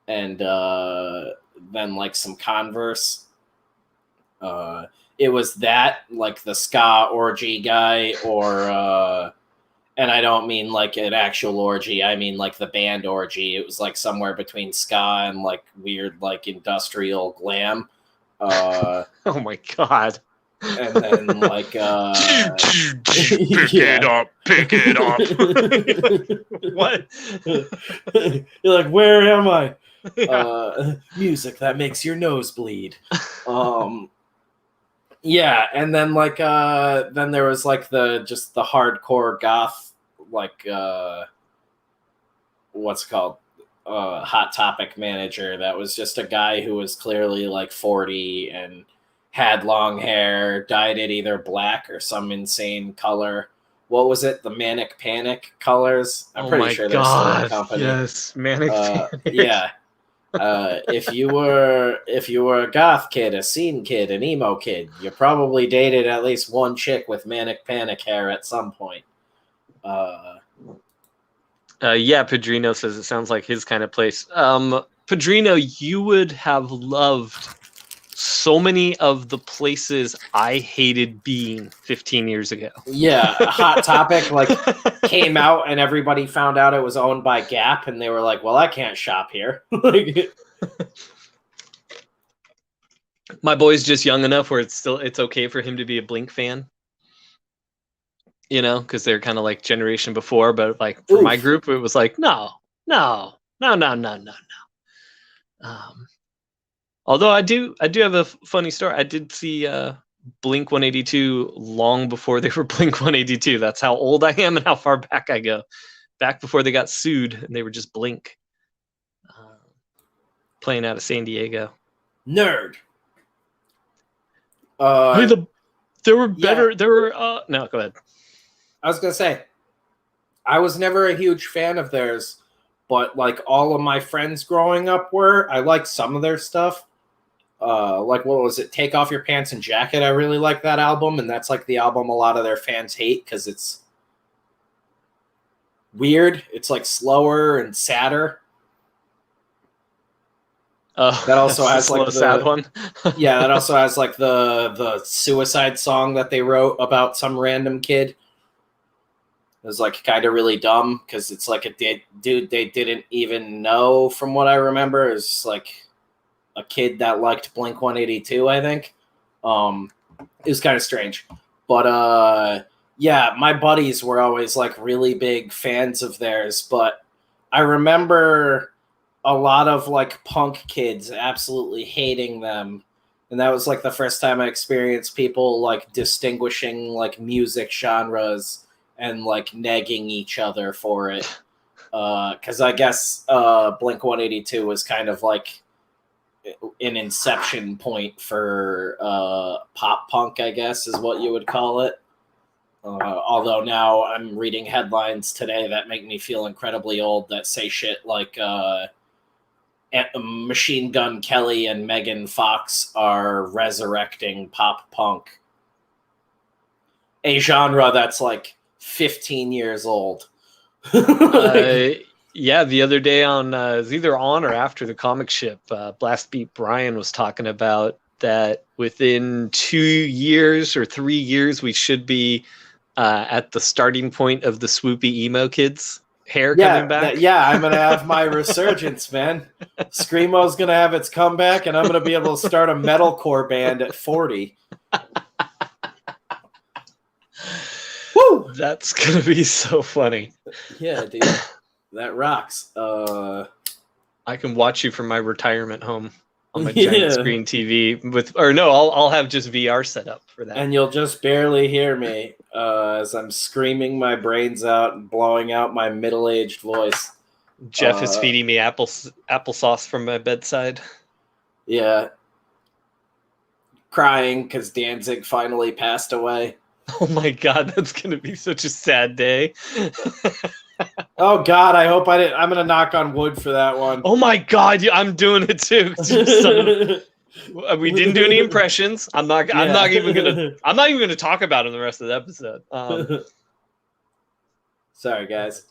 and then like some Converse. It was that, like the ska orgy guy, or and I don't mean like an actual orgy, I mean like the band orgy. It was like somewhere between ska and like weird like industrial glam. Oh my god. And then like pick it up. What? You're like, where am I? Yeah. Music that makes your nose bleed. Yeah, and then like then there was like the hardcore goth, like what's it called? Hot Topic manager that was just a guy who was clearly like 40 and had long hair, dyed it either black or some insane color. What was it? The Manic Panic colors? I'm pretty sure they're still a company. Yes, Manic Panic. Yeah. If you were a goth kid, a scene kid, an emo kid, you probably dated at least one chick with Manic Panic hair at some point. Yeah, Padrino says it sounds like his kind of place. Padrino, you would have loved so many of the places I hated being 15 years ago. Yeah, Hot Topic like came out and everybody found out it was owned by Gap, and they were like, well, I can't shop here. My boy's just young enough where it's okay for him to be a Blink fan. You know, because they're kind of like generation before, but like for my group, it was like, no. Although I do have a funny story. I did see Blink 182 long before they were Blink 182. That's how old I am and how far back I go. Back before they got sued and they were just Blink. Playing out of San Diego. Nerd. There were better. Yeah. There were. No, go ahead. I was gonna say, I was never a huge fan of theirs, but like all of my friends growing up were. I liked some of their stuff. Like what was it? Take Off Your Pants and Jacket. I really like that album, and that's like the album a lot of their fans hate because it's weird. It's like slower and sadder. Oh, that also has slow, like the sad one. yeah. That also has like the suicide song that they wrote about some random kid. It was like kind of really dumb because it's like a dude they didn't even know, from what I remember. It's like a kid that liked Blink-182, I think. It was kind of strange. But yeah, my buddies were always like really big fans of theirs, but I remember a lot of like punk kids absolutely hating them. And that was like the first time I experienced people like distinguishing like music genres and like negging each other for it. Because I guess Blink-182 was kind of like an inception point for pop punk, I guess is what you would call it. Although now I'm reading headlines today that make me feel incredibly old that say shit like Machine Gun Kelly and Megan Fox are resurrecting pop punk, a genre that's like 15 years old. Yeah, the other day on it was either on or after the comic ship, Blast Beat Brian was talking about that within 2 years or 3 years we should be at the starting point of the swoopy emo kids hair coming back. I'm gonna have my resurgence, man. Screamo's gonna have its comeback, and I'm gonna be able to start a metalcore band at 40. Woo! That's gonna be so funny. Yeah, dude, that rocks. I can watch you from my retirement home on my giant screen TV I'll have just VR set up for that. And you'll just barely hear me as I'm screaming my brains out and blowing out my middle-aged voice. Jeff is feeding me applesauce from my bedside. Yeah. Crying because Danzig finally passed away. Oh my God, that's going to be such a sad day. Oh God, I hope I didn't. I'm gonna knock on wood for that one. Oh my God, I'm doing it too. We didn't do any impressions. I'm not even gonna talk about him the rest of the episode. Sorry, guys.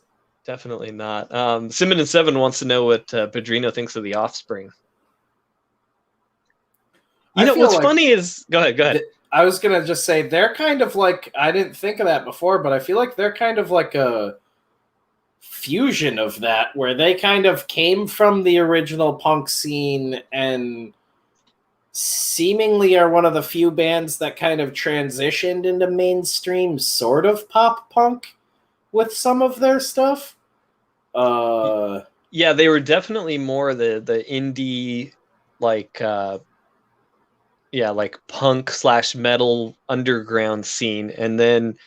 Definitely not. Simon and Seven wants to know what Pedrino thinks of The Offspring. You know what's funny is go ahead. I was gonna just say they're kind of like, I didn't think of that before, but I feel like they're kind of like a fusion of that, where they kind of came from the original punk scene and seemingly are one of the few bands that kind of transitioned into mainstream sort of pop punk with some of their stuff. Yeah, they were definitely more the indie, like like punk / metal underground scene. And then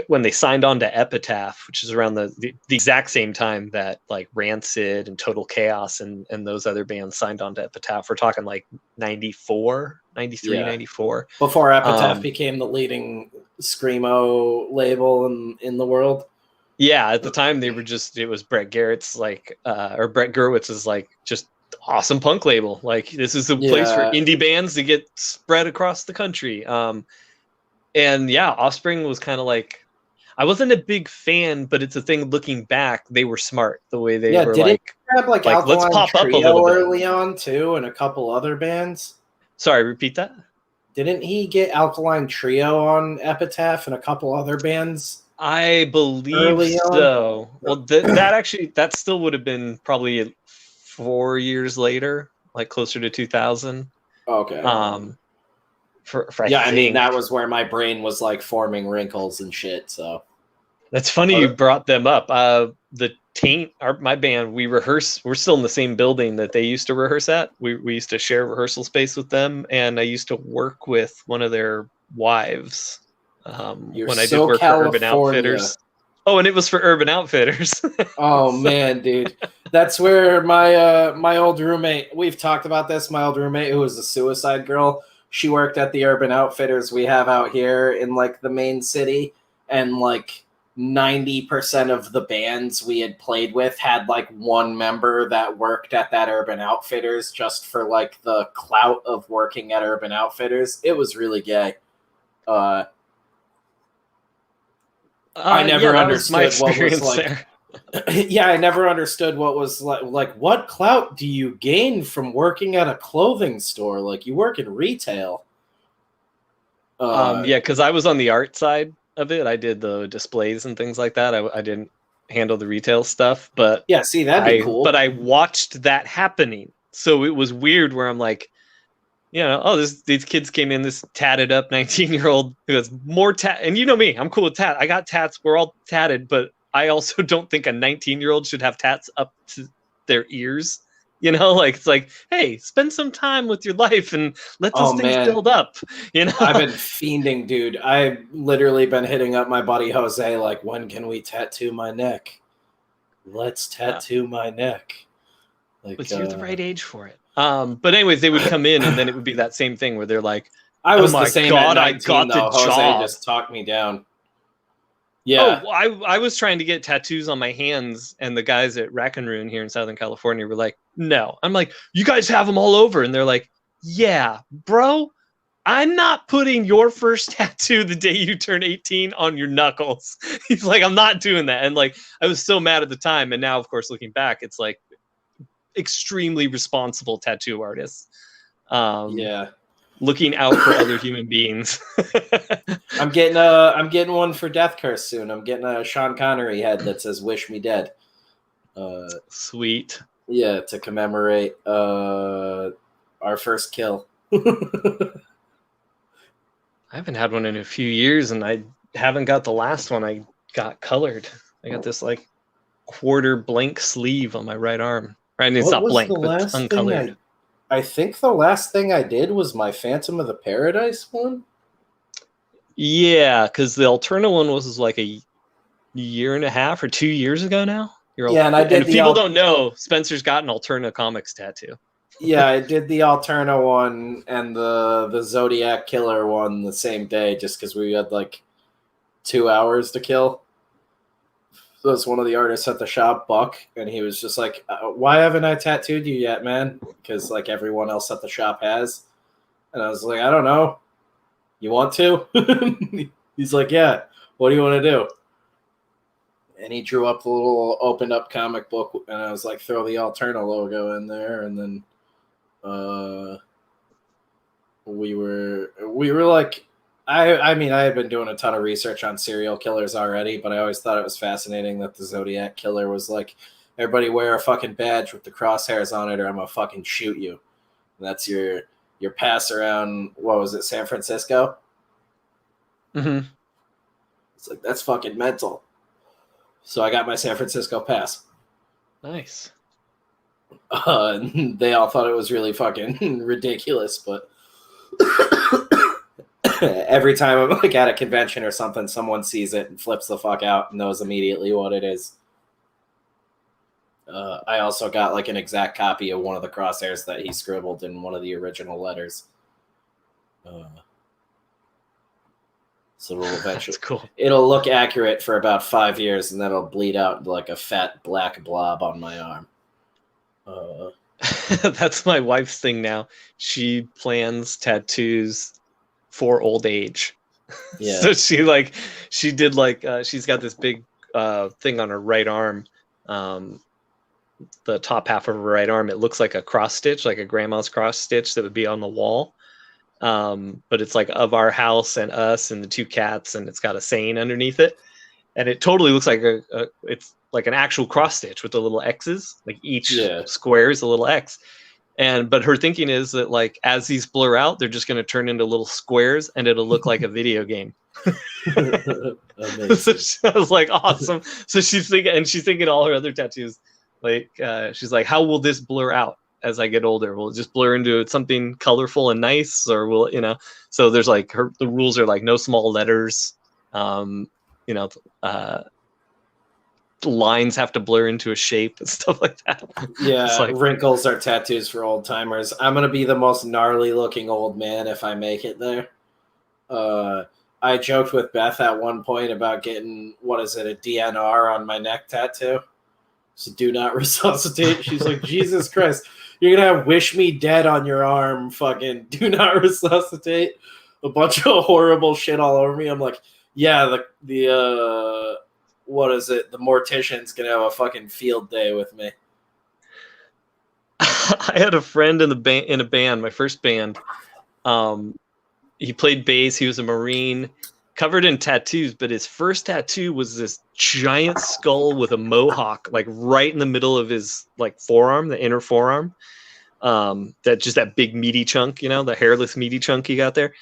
when they signed on to Epitaph, which is around the exact same time that like Rancid and Total Chaos and those other bands signed on to Epitaph, we're talking like 94, 93, 94. Before Epitaph became the leading screamo label in the world. Yeah, at the time it was Brett Garrett's or Brett Gerwitz's just awesome punk label. Like, this is a place for indie bands to get spread across the country. And yeah, Offspring was kind of like, I wasn't a big fan, but it's a thing looking back, they were smart the way they were did like, grab like let's pop up a little early bit. on too, and a couple other bands. Sorry, repeat that. Didn't he get Alkaline Trio on Epitaph and a couple other bands? I believe so. Well, that still would have been probably 4 years later, like closer to 2000. Okay. I mean, that was where my brain was like forming wrinkles and shit. So that's funny you brought them up. The Taint, my band, we're still in the same building that they used to rehearse at. We used to share rehearsal space with them, and I used to work with one of their wives when I did work for Urban Outfitters. Oh, and it was for Urban Outfitters. Oh man, dude, that's where my old roommate. We've talked about this. My old roommate, who was a Suicide Girl, she worked at the Urban Outfitters we have out here in like the main city, and like 90% of the bands we had played with had like one member that worked at that Urban Outfitters just for like the clout of working at Urban Outfitters. It was really gay. I never understood what was like. Yeah, I never understood what was like. What clout do you gain from working at a clothing store? Like, you work in retail. Yeah, because I was on the art side of it. I did the displays and things like that. I didn't handle the retail stuff, but yeah, see, that'd be cool. But I watched that happening, so it was weird. Where I'm like, these kids came in, this tatted up 19-year-old who has more tat, and you know me, I'm cool with tat. I got tats. We're all tatted, but I also don't think a 19-year-old should have tats up to their ears. It's like, hey, spend some time with your life and let those things build up. I've been fiending, dude. I've literally been hitting up my buddy Jose, like, when can we tattoo my neck? Let's tattoo my neck. Like, but you're the right age for it. But anyways, they would come in, and then it would be that same thing where they're like, I was the same at 19, I got the Jose job. Just talked me down. Yeah. Oh, I was trying to get tattoos on my hands, and the guys at Rack and Ruin here in Southern California were like, no. I'm like, you guys have them all over. And they're like, yeah, bro, I'm not putting your first tattoo the day you turn 18 on your knuckles. He's like, I'm not doing that. And like, I was so mad at the time. And now, of course, looking back, it's like extremely responsible tattoo artists. Yeah. Looking out for other human beings. I'm getting one for Death Curse soon. I'm getting a Sean Connery head that says "Wish Me Dead." Sweet. Yeah, to commemorate our first kill. I haven't had one in a few years, and I haven't got the last one. I got colored. I got this like quarter blank sleeve on my right arm. Right, and it's not blank, but it's uncolored. I think the last thing I did was my Phantom of the Paradise one. Yeah, because the Alterna one was like a year and a half or 2 years ago now. And I did. And if people don't know, Spencer's got an Alterna Comics tattoo. Yeah, I did the Alterna one and the Zodiac Killer one the same day, just because we had like 2 hours to kill. So that's one of the artists at the shop, Buck, and he was just like, why haven't I tattooed you yet, man? Because like everyone else at the shop has. And I was like, I don't know. You want to? He's like, yeah. What do you want to do? And he drew up the little opened up comic book, and I was like, throw the Alterna logo in there, and then we were like, I mean, I had been doing a ton of research on serial killers already, but I always thought it was fascinating that the Zodiac Killer was like, everybody wear a fucking badge with the crosshairs on it, or I'm gonna fucking shoot you. And that's your pass around. What was it, San Francisco? Mm-hmm. It's like, that's fucking mental. So I got my San Francisco pass. Nice. They all thought it was really fucking ridiculous, but every time I'm like at a convention or something, someone sees it and flips the fuck out and knows immediately what it is. I also got like an exact copy of one of the crosshairs that he scribbled in one of the original letters. So it'll eventually, cool. It'll look accurate for about 5 years, and then it'll bleed out into like a fat black blob on my arm. That's my wife's thing now. She plans tattoos for old age. Yeah. So she's got this big thing on her right arm. The top half of her right arm, it looks like a cross stitch, like a grandma's cross stitch that would be on the wall. But it's like of our house and us and the two cats, and it's got a saying underneath it. And it totally looks like it's like an actual cross stitch with the little X's, like each square is a little X. But her thinking is that like as these blur out, they're just going to turn into little squares, and it'll look like a video game. So I was like, awesome. So she's thinking all her other tattoos, like she's like, how will this blur out as I get older? Will it just blur into something colorful and nice, or will So there's like the rules are like no small letters. Lines have to blur into a shape and stuff like that. Yeah, like, wrinkles are tattoos for old timers. I'm gonna be the most gnarly looking old man if I make it there. I joked with Beth at one point about getting, what is it, a DNR on my neck tattoo. So do not resuscitate. She's like, Jesus Christ, you're going to have wish me dead on your arm, fucking do not resuscitate. A bunch of horrible shit all over me. I'm like, yeah, the what is it? The mortician's going to have a fucking field day with me. I had a friend in a band, my first band. He played bass. He was a Marine, covered in tattoos, but his first tattoo was this giant skull with a mohawk, like right in the middle of his like forearm, the inner forearm. That big meaty chunk, the hairless meaty chunk he got there.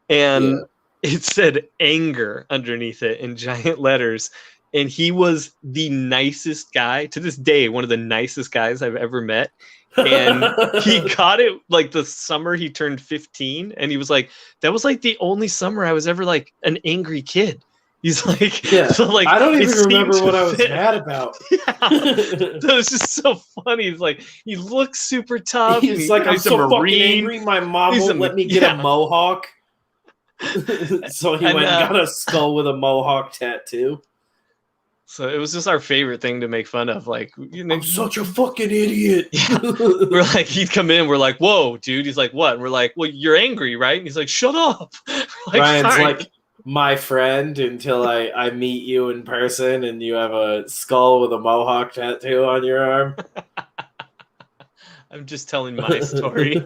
And it said anger underneath it in giant letters. And he was the nicest guy to this day, one of the nicest guys I've ever met. And he got it like the summer he turned 15. And he was like, that was like the only summer I was ever like an angry kid. He's like, so like, I don't even remember what I was mad about. Yeah. So it's just so funny. He's like, he looks super tough. He's like, I'm so fucking angry. My mom won't let me get a mohawk. So he went and got a skull with a mohawk tattoo. So it was just our favorite thing to make fun of. Like, I'm such a fucking idiot. Yeah. We're like, he'd come in. We're like, whoa, dude. He's like, what? And we're like, well, you're angry, right? And he's like, shut up. Like, Ryan's like my friend until I meet you in person and you have a skull with a mohawk tattoo on your arm. I'm just telling my story.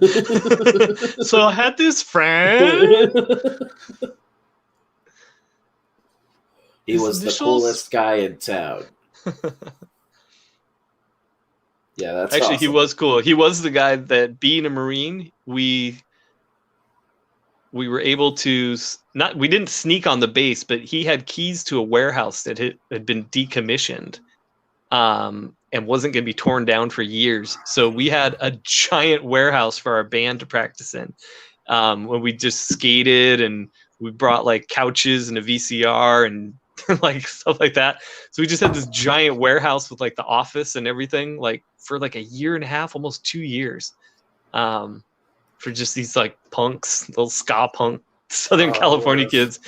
So I had this friend. He was the coolest guy in town. Yeah, that's actually awesome. He was cool. He was the guy that, being a Marine, we were able to we didn't sneak on the base, but he had keys to a warehouse that had been decommissioned. And wasn't going to be torn down for years. So we had a giant warehouse for our band to practice in. When we just skated, and we brought like couches and a VCR and like stuff like that. So we just had this giant warehouse with like the office and everything, like for like a year and a half, almost 2 years. For just these like punks, little ska punk Southern California kids.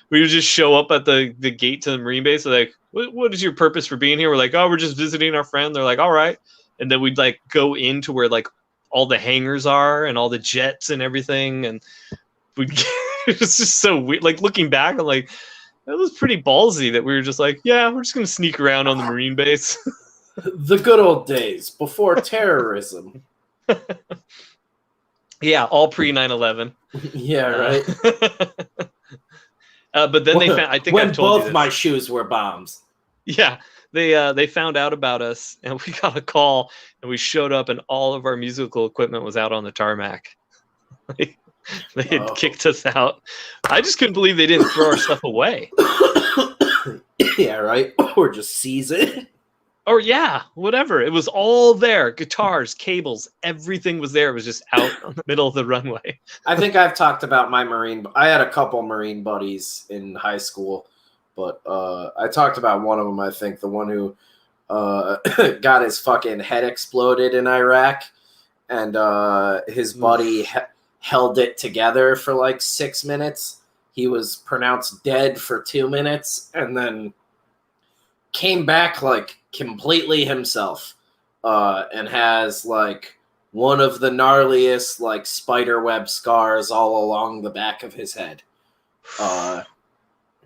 We would just show up at the gate to the Marine base. They're like, what is your purpose for being here? We're like, oh, we're just visiting our friend. They're like, all right. And then we'd like go into where like all the hangars are and all the jets and everything. And it's just so weird. Like looking back, I'm like, that was pretty ballsy that we were just like, yeah, we're just going to sneak around on the Marine base. The good old days before terrorism. Yeah, all pre 9/11. Yeah, right. But then they found, I think when I told you both this. my shoes were bombs. Yeah, they found out about us, and we got a call, and we showed up, and all of our musical equipment was out on the tarmac. They had kicked us out. I just couldn't believe they didn't throw our stuff away. Yeah, right. Or just seize it. Or yeah, whatever. It was all there. Guitars, cables, everything was there. It was just out on the middle of the runway. I think I've talked about my Marine. I had a couple Marine buddies in high school, but I talked about one of them. I think the one who got his fucking head exploded in Iraq, and his buddy held it together for like 6 minutes. He was pronounced dead for 2 minutes, and then came back like completely himself, and has like one of the gnarliest like spider web scars all along the back of his head. An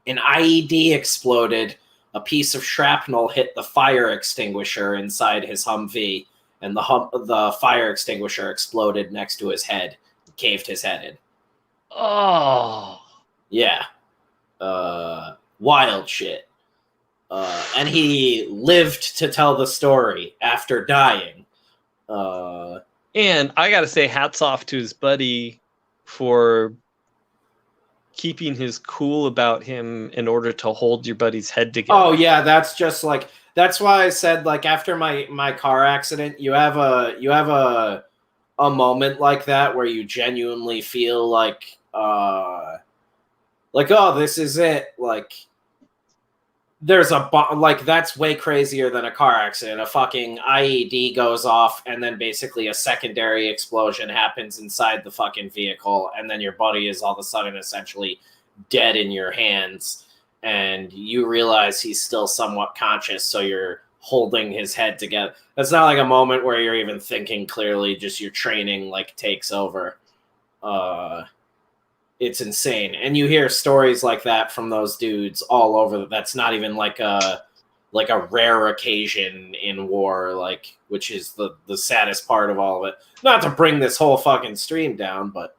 IED exploded. A piece of shrapnel hit the fire extinguisher inside his Humvee, and the fire extinguisher exploded next to his head, caved his head in. Oh, yeah, wild shit. And he lived to tell the story after dying. And I gotta say, hats off to his buddy for keeping his cool about him in order to hold your buddy's head together. Oh yeah, that's just like, that's why I said like after my car accident, you have a moment like that where you genuinely feel like oh, this is it. Like there's like that's way crazier than a car accident. A fucking IED goes off, and then basically a secondary explosion happens inside the fucking vehicle, and then your buddy is all of a sudden essentially dead in your hands, and you realize he's still somewhat conscious, so you're holding his head together. That's not like a moment where you're even thinking clearly, just your training like takes over. It's insane. And you hear stories like that from those dudes all over. That's not even like a rare occasion in war, like, which is the saddest part of all of it. Not to bring this whole fucking stream down, but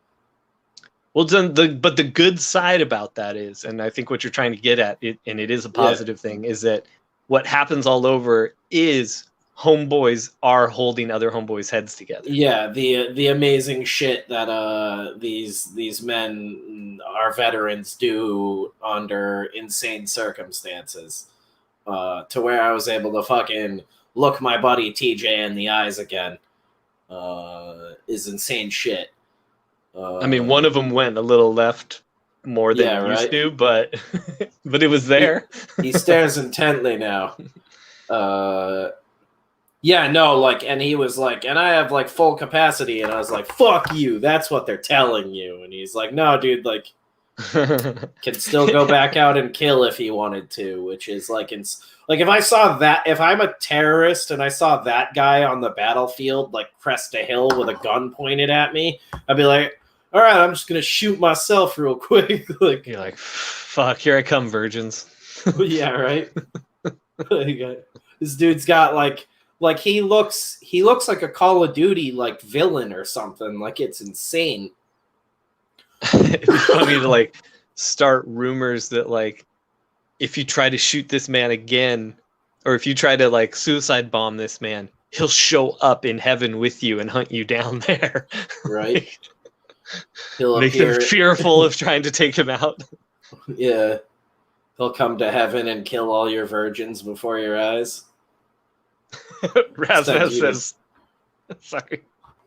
well, but the good side about that is, and I think what you're trying to get at, and it is a positive thing, is that what happens all over is homeboys are holding other homeboys' heads together. Yeah, the amazing shit that these men, our veterans, do under insane circumstances, to where I was able to fucking look my buddy TJ in the eyes again, is insane shit. I mean, one of them went a little left more than used to, but but it was there. He stares intently now. Yeah, no, like, and he was like, and I have like full capacity, and I was like, fuck you, that's what they're telling you. And he's like, no, dude, like, can still go back out and kill if he wanted to, which is like, like, if I saw that, if I'm a terrorist and I saw that guy on the battlefield, like, crest a hill with a gun pointed at me, I'd be like, all right, I'm just gonna shoot myself real quick. Like, you're like, fuck, here I come, virgins. Yeah, right. This dude's got like he looks like a Call of Duty like villain or something. Like, it's insane. It'd be funny to like start rumors that like if you try to shoot this man again, or if you try to like suicide bomb this man, he'll show up in heaven with you and hunt you down there. Right. He'll make them fearful of trying to take him out. Yeah. He'll come to heaven and kill all your virgins before your eyes. Rasmus says, sorry.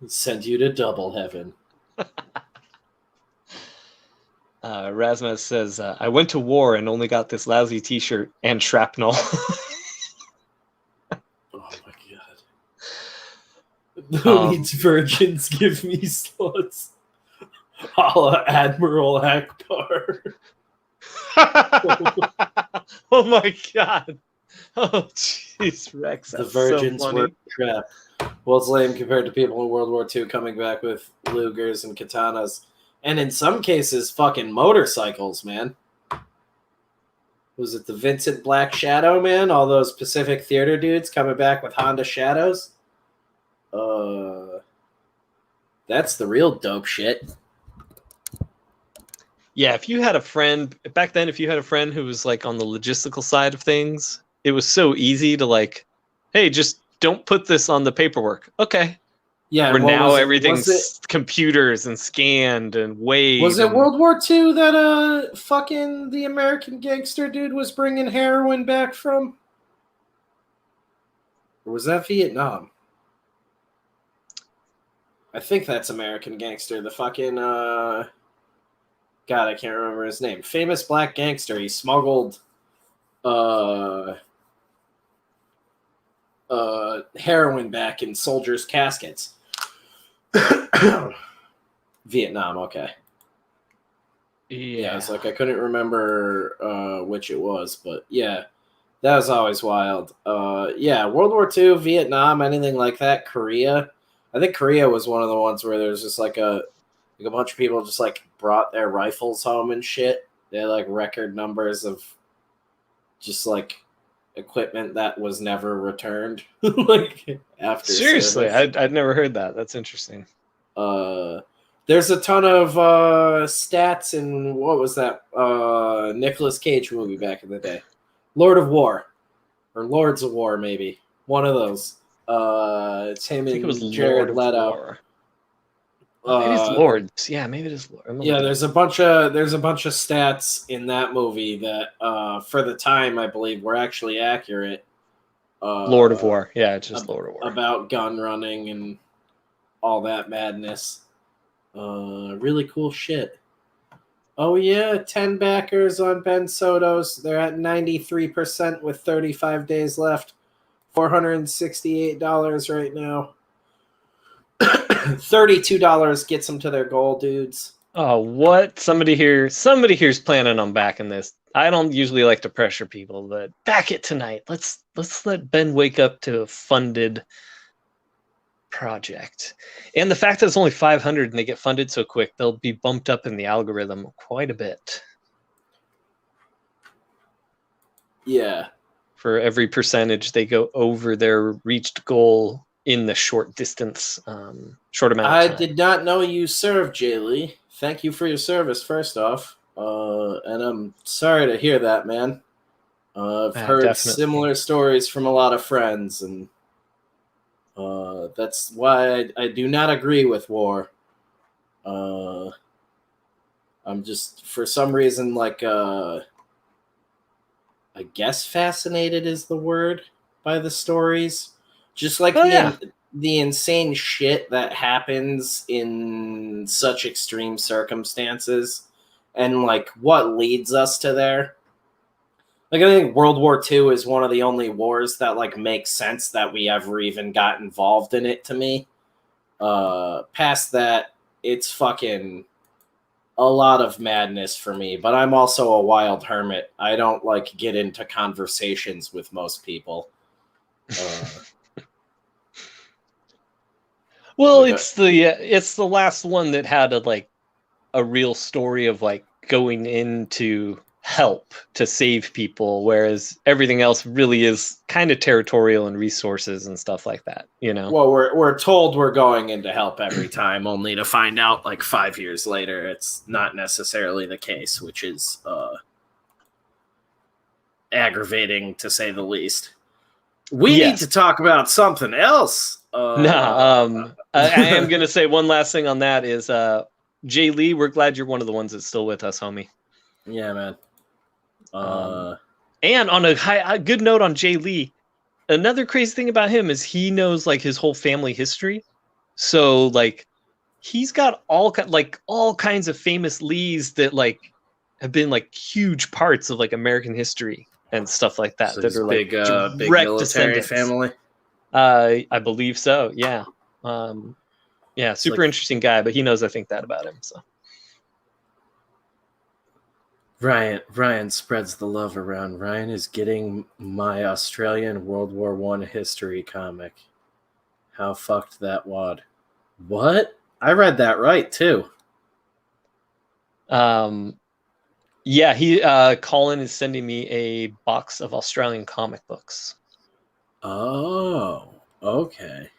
Send you to double heaven. Rasmus says, I went to war and only got this lousy t-shirt and shrapnel. Oh my god. Who needs virgins? Give me sluts. A la Admiral Akbar. Oh my god. Oh jeez, Rex. The virgins were a trap. Well, it's lame compared to people in World War II coming back with Lugers and katanas. And in some cases, fucking motorcycles, man. Was it the Vincent Black Shadow, man? All those Pacific Theater dudes coming back with Honda Shadows? That's the real dope shit. Yeah, if you had a friend back then, if you had a friend who was like on the logistical side of things, it was so easy to like, hey, just don't put this on the paperwork. Okay. Yeah. Where now everything's computers and scanned and weighed. Was it World War II that fucking the American Gangster dude was bringing heroin back from? Or was that Vietnam? I think that's American Gangster. The fucking God, I can't remember his name. Famous black gangster. He smuggled heroin back in soldiers' caskets. Vietnam, okay. Yeah, it's like I couldn't remember which it was, but yeah, that was always wild. Yeah, World War II, Vietnam, anything like that, Korea. I think Korea was one of the ones where there's just like a bunch of people just like brought their rifles home and shit. They had like record numbers of just like equipment that was never returned. Like after seriously, service. I'd never heard that. That's interesting. There's a ton of stats in what was that Nicolas Cage movie back in the day, Lord of War, or Lords of War, maybe one of those. It's him and Jared Leto. Maybe it's Lords. Yeah, maybe it is Lords. Yeah, there's a bunch of stats in that movie that for the time I believe were actually accurate. Lord of War. Yeah, it's just Lord of War. About gun running and all that madness. Really cool shit. Oh yeah, 10 backers on Ben Soto's. They're at 93% with 35 days left. $468 right now. $32 gets them to their goal, dudes. Oh, what? Somebody here's planning on backing this. I don't usually like to pressure people, but back it tonight. Let's let Ben wake up to a funded project. And the fact that it's only 500 and they get funded so quick, they'll be bumped up in the algorithm quite a bit. Yeah. For every percentage they go over their reached goal in the short distance, short amount of time. I did not know you served, Jay Lee. Thank you for your service, first off. And I'm sorry to hear that, man. I've heard definitely. similar stories from a lot of friends, and that's why I do not agree with war. I'm just, for some reason, like, I guess fascinated is the word by the stories. Just like the insane shit that happens in such extreme circumstances and like what leads us to there. Like, I think World War II is one of the only wars that like makes sense that we ever even got involved in it to me. Past that, it's fucking a lot of madness for me, but I'm also a wild hermit. I don't like get into conversations with most people. Well, it's the last one that had a real story of like going into help to save people, whereas everything else really is kind of territorial and resources and stuff like that, you know. Well, we're told we're going into help every time, only to find out like 5 years later it's not necessarily the case, which is aggravating to say the least. We need to talk about something else. I am gonna say one last thing on that is Jay Lee, we're glad you're one of the ones that's still with us, homie. Yeah, man. And on a good note on Jay Lee, another crazy thing about him is he knows like his whole family history. So like he's got all kinds of famous Lees that like have been like huge parts of like American history and stuff like that. So that are like big military family. I believe so. Yeah. Yeah. Super interesting guy, but he knows I think that about him. So. Ryan spreads the love around. Ryan is getting my Australian World War I history comic. How fucked that wad. What? I read that right too. Yeah, Colin is sending me a box of Australian comic books. Oh, okay.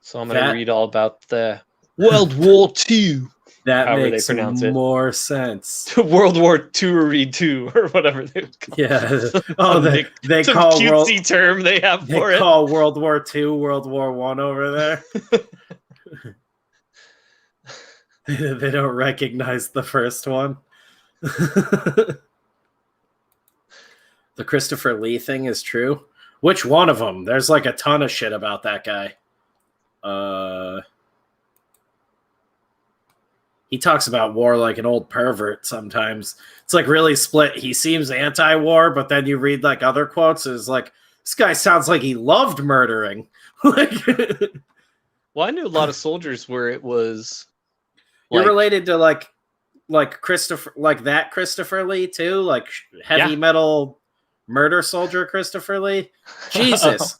So I'm going to read all about the World War II. That makes more sense. World War II or whatever they would call it. Yeah. Oh, they call cutesy term they have for it. They call World War II World War I over there. They don't recognize the first one. The Christopher Lee thing is true. Which one of them? There's like a ton of shit about that guy. He talks about war like an old pervert sometimes. It's like really split. He seems anti-war, but then you read like other quotes, it's like, this guy sounds like he loved murdering. Well, I knew a lot of soldiers where it was. You're related to like Christopher, like that Christopher Lee too, like heavy metal murder soldier Christopher Lee. Jesus.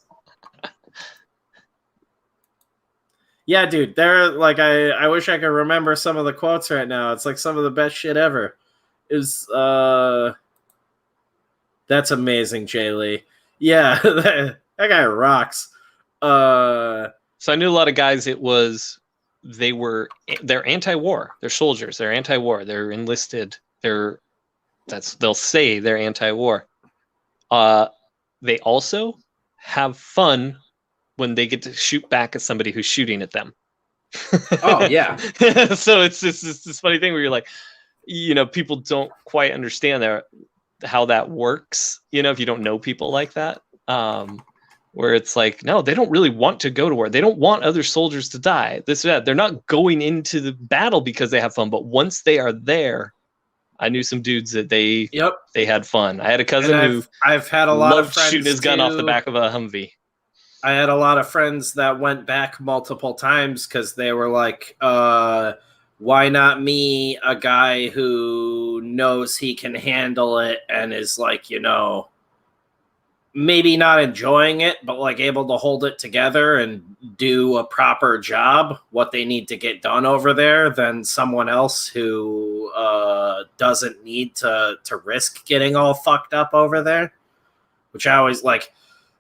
Yeah, dude, they're like, I wish I could remember some of the quotes right now. It's like some of the best shit ever. That's amazing, Jay Lee. Yeah, that guy rocks. So I knew a lot of guys. They're anti-war. They're soldiers. They're anti-war. They're enlisted. They'll say they're anti-war. They also have fun when they get to shoot back at somebody who's shooting at them. Oh, yeah. So it's this funny thing where you're like, you know, people don't quite understand how that works, you know, if you don't know people like that. Where it's like, no, they don't really want to go to war. They don't want other soldiers to die. They're not going into the battle because they have fun. But once they are there, I knew some dudes that they had fun. I had a cousin I've had a lot of friends shooting his gun off the back of a Humvee. I had a lot of friends that went back multiple times because they were like, why not me, a guy who knows he can handle it and is like, maybe not enjoying it, but like able to hold it together and do a proper job, what they need to get done over there, than someone else who doesn't need to risk getting all fucked up over there. Which I always like.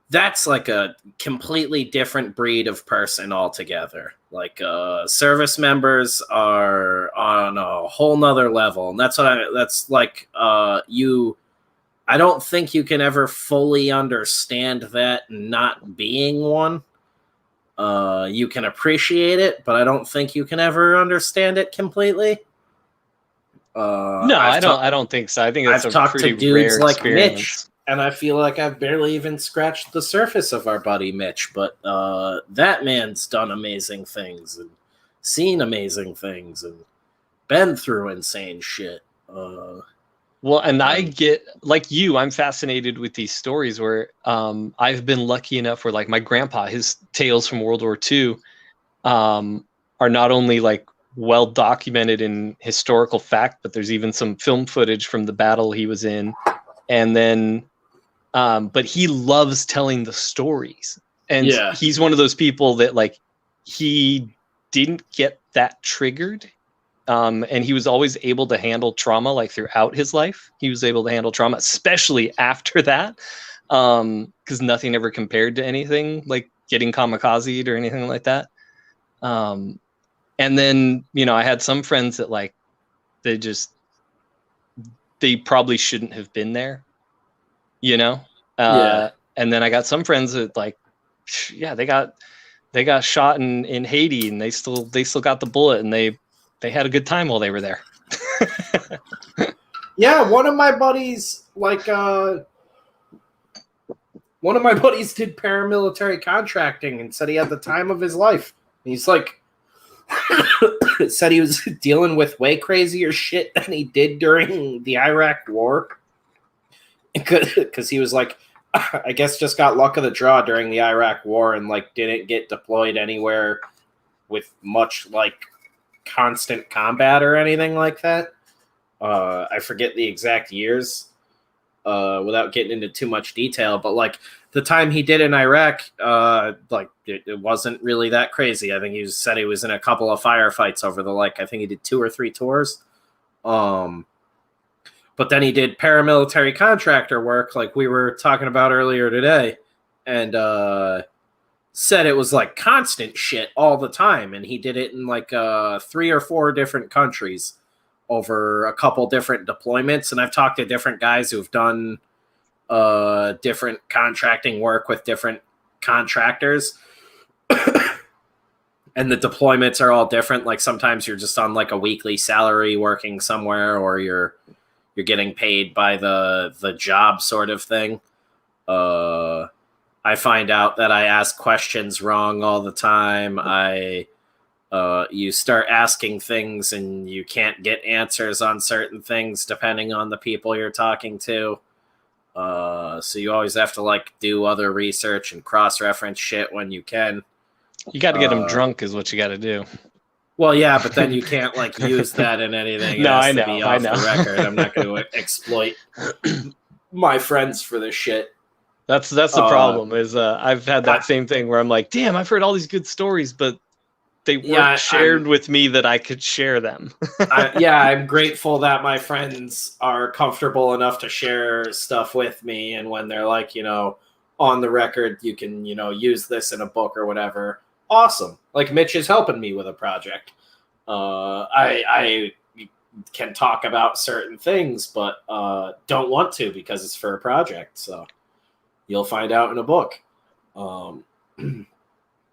That's like a completely different breed of person altogether. Like service members are on a whole nother level. And that's like I don't think you can ever fully understand that not being one. You can appreciate it, but I don't think you can ever understand it completely. No, I don't think so. I think I've it's a talked pretty to dudes rare like experience. Mitch, and I feel like I've barely even scratched the surface of our buddy Mitch. But that man's done amazing things and seen amazing things and been through insane shit. Well, and I get, like you, I'm fascinated with these stories where I've been lucky enough where, like, my grandpa, his tales from World War II are not only like well documented in historical fact, but there's even some film footage from the battle he was in. And then, but he loves telling the stories. And he's one of those people that, like, he didn't get that triggered. And he was always able to handle trauma, like, throughout his life. He was able to handle trauma, especially after that, because nothing ever compared to anything like getting kamikazed or anything like that. And then, I had some friends that, like, they probably shouldn't have been there, and then I got some friends that, like, they got shot in Haiti, and they still got the bullet, and they had a good time while they were there. Yeah, one of my buddies, did paramilitary contracting and said he had the time of his life. And he's like, said he was dealing with way crazier shit than he did during the Iraq War. Because he was like, I guess just got luck of the draw during the Iraq War and, like, didn't get deployed anywhere with much, like, constant combat or anything like that. I forget the exact years without getting into too much detail, but, like, the time he did in Iraq, it wasn't really that crazy. I think he said he was in a couple of firefights over the, I think he did 2 or 3 tours. But then he did paramilitary contractor work, like we were talking about earlier today, and said it was, like, constant shit all the time. And he did it in, like, 3 or 4 different countries over a couple different deployments. And I've talked to different guys who've done different contracting work with different contractors. And the deployments are all different. Like, sometimes you're just on, like, a weekly salary working somewhere, or you're getting paid by the job sort of thing. I find out that I ask questions wrong all the time. You start asking things and you can't get answers on certain things depending on the people you're talking to. So you always have to, like, do other research and cross-reference shit when you can. You got to get them drunk is what you got to do. Well, yeah, but then you can't, like, use that in anything. No, I know. To be off the record. I'm not going to exploit my friends for this shit. That's the problem. Is I've had that same thing where I'm like, damn, I've heard all these good stories, but they weren't shared with me that I could share them. I'm grateful that my friends are comfortable enough to share stuff with me, and when they're like, on the record, you can, use this in a book or whatever. Awesome. Like, Mitch is helping me with a project. I can talk about certain things, but don't want to because it's for a project. So you'll find out in a book.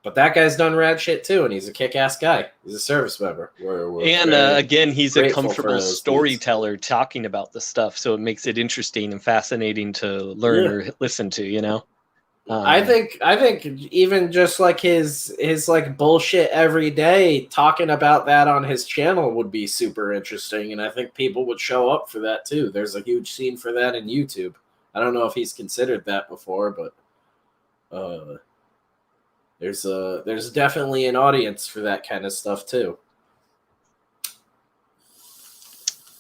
But that guy's done rad shit too, and he's a kick-ass guy. He's a service member. Again, he's a comfortable storyteller talking about the stuff, so it makes it interesting and fascinating to learn or listen to. I think even just, like, his like, bullshit every day, talking about that on his channel would be super interesting, and I think people would show up for that too. There's a huge scene for that in YouTube. I don't know if he's considered that before, but there's definitely an audience for that kind of stuff too.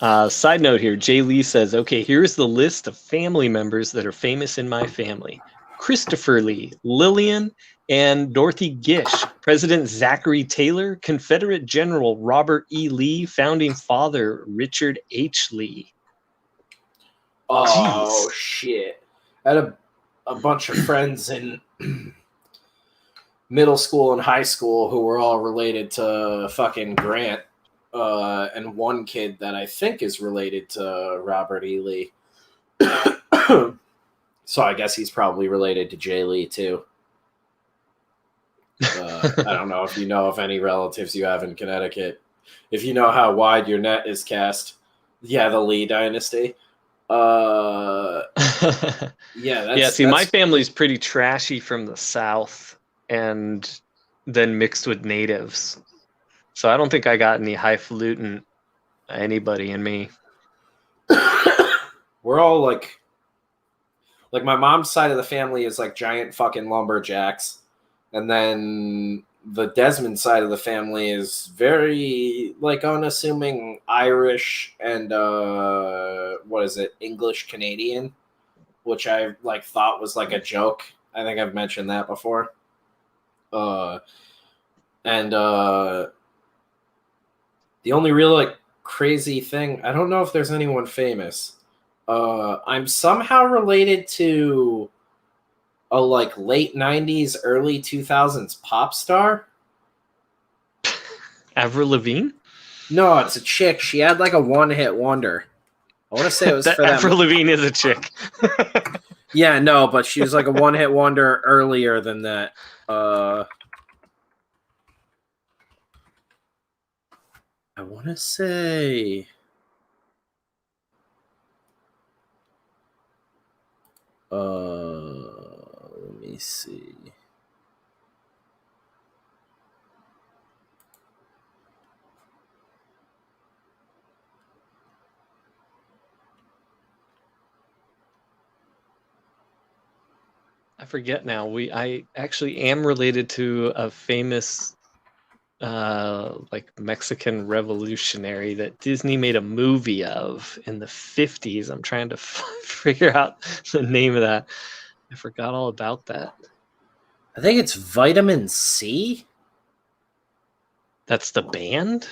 Side note here, Jay Lee says, okay, here's the list of family members that are famous in my family. Christopher Lee, Lillian, and Dorothy Gish, President Zachary Taylor, Confederate General Robert E. Lee, Founding Father Richard H. Lee. Oh, Jeez. shit. I had a bunch of friends in middle school and high school who were all related to fucking Grant. And one kid that I think is related to Robert E. Lee. So I guess he's probably related to Jay Lee, too. I don't know if you know of any relatives you have in Connecticut. If you know how wide your net is cast. Yeah, the Lee dynasty. Yeah, my family's pretty trashy from the South and then mixed with natives. So I don't think I got any highfalutin anybody in me. We're all like my mom's side of the family is like giant fucking lumberjacks. And then the Desmond side of the family is very like unassuming Irish and English Canadian, which I like thought was like a joke. I think I've mentioned that before. The only real like crazy thing, I don't know if there's anyone famous. I'm somehow related to a like late 90s, early 2000s pop star. Avril Lavigne? No, it's a chick. She had like a one-hit wonder. I want to say it was for them. Avril Lavigne is a chick. Yeah, no, but she was like a one-hit wonder earlier than that. I want to say... let me see. I forget now. I actually am related to a famous like Mexican revolutionary that Disney made a movie of in the 50s. I'm trying to figure out the name of that. I forgot all about that. I think it's Vitamin C. That's the band?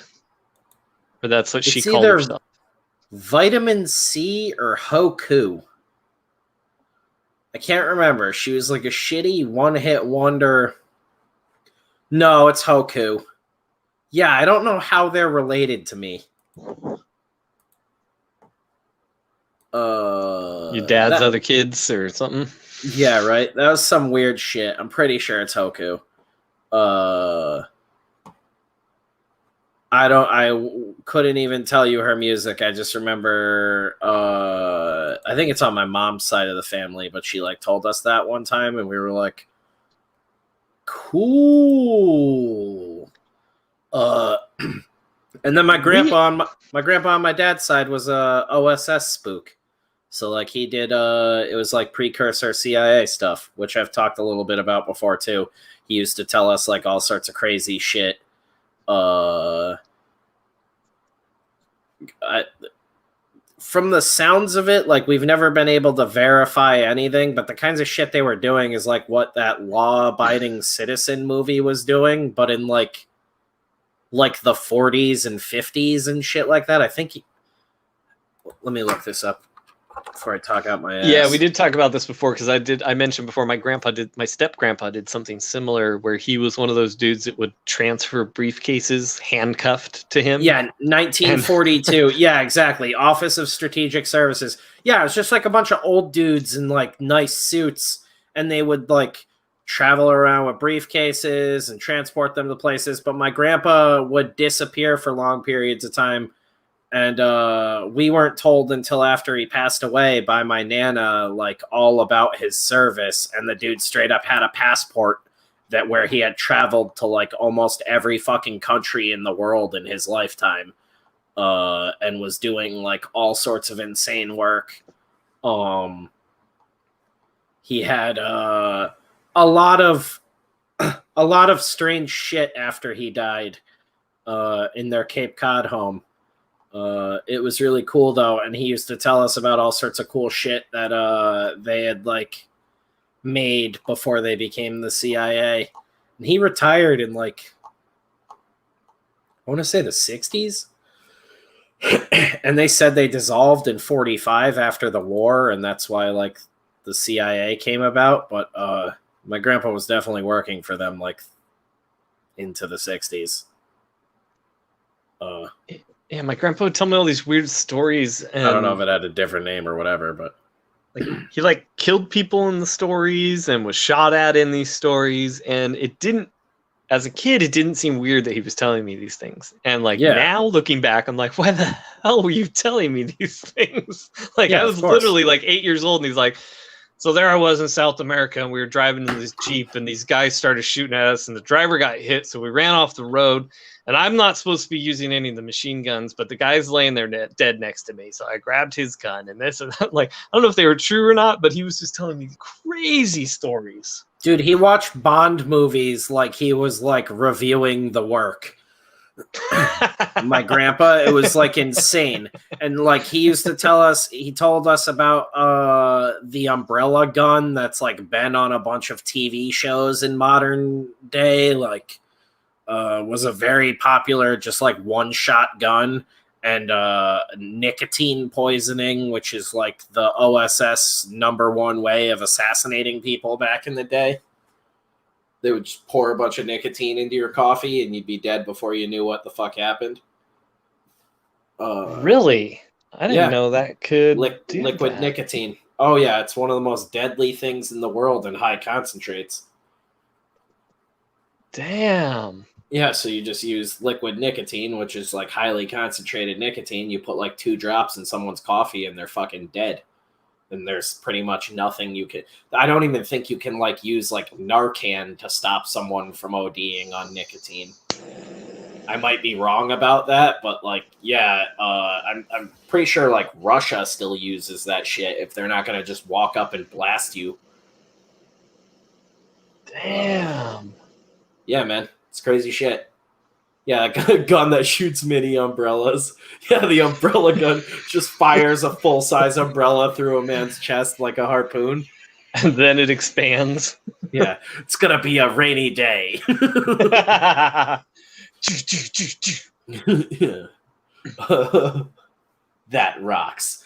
Or that's what she called herself? Vitamin C or Hoku. I can't remember. She was like a shitty one-hit wonder. No, it's Hoku. Yeah, I don't know how they're related to me. Your dad's other kids or something? Yeah, right. That was some weird shit. I'm pretty sure it's Hoku. I couldn't even tell you her music. I just remember I think it's on my mom's side of the family, but she like told us that one time and we were like, cool. And then my grandpa on my dad's side was a OSS spook. So like he did it was like precursor CIA stuff, which I've talked a little bit about before too. He used to tell us like all sorts of crazy shit. From the sounds of it, like we've never been able to verify anything, but the kinds of shit they were doing is like what that law-abiding citizen movie was doing, but in like the 40s and 50s and shit like that. I think let me look this up before I talk out my ass. Yeah, we did talk about this before because I mentioned before my step grandpa did something similar where he was one of those dudes that would transfer briefcases handcuffed to him. Yeah, 1942. Yeah, exactly. Office of Strategic Services. Yeah, it was just like a bunch of old dudes in like nice suits, and they would like travel around with briefcases and transport them to places. But my grandpa would disappear for long periods of time. And we weren't told until after he passed away by my Nana, like all about his service. And the dude straight up had a passport that where he had traveled to like almost every fucking country in the world in his lifetime, and was doing like all sorts of insane work. He had a lot of strange shit after he died in their Cape Cod home. It was really cool though, and he used to tell us about all sorts of cool shit that they had like made before they became the CIA. And he retired in like, I want to say the 60s. And they said they dissolved in 45 after the war, and that's why like the CIA came about. But my grandpa was definitely working for them like into the 60s. Yeah, my grandpa would tell me all these weird stories. And I don't know if it had a different name or whatever, but like he like killed people in the stories and was shot at in these stories, and it didn't. As a kid, it didn't seem weird that he was telling me these things. And like now looking back, I'm like, why the hell were you telling me these things? Like I was literally like 8 years old, and he's like, so there I was in South America, and we were driving in this Jeep, and these guys started shooting at us, and the driver got hit, so we ran off the road. And I'm not supposed to be using any of the machine guns, but the guy's laying there dead next to me. So I grabbed his gun and this and that. Like, I don't know if they were true or not, but he was just telling me crazy stories. Dude, he watched Bond movies like he was like reviewing the work. My grandpa, it was like insane. And like he used to tell us, he told us about the umbrella gun that's like been on a bunch of TV shows in modern day, like was a very popular just like one-shot gun. And nicotine poisoning, which is like the OSS #1 way of assassinating people back in the day. They would just pour a bunch of nicotine into your coffee and you'd be dead before you knew what the fuck happened. Really? I didn't know that could liquid that. Nicotine. Oh yeah, it's one of the most deadly things in the world in high concentrates. Damn. Yeah, so you just use liquid nicotine, which is like highly concentrated nicotine. You put like 2 drops in someone's coffee and they're fucking dead. And there's pretty much nothing you can... I don't even think you can like use like Narcan to stop someone from ODing on nicotine. I might be wrong about that, but like, yeah, I'm pretty sure like Russia still uses that shit if they're not going to just walk up and blast you. Damn. Yeah, man. It's crazy shit. Yeah, a gun that shoots mini umbrellas. Yeah, the umbrella gun just fires a full-size umbrella through a man's chest like a harpoon. And then it expands. Yeah, it's gonna be a rainy day. Yeah. That rocks.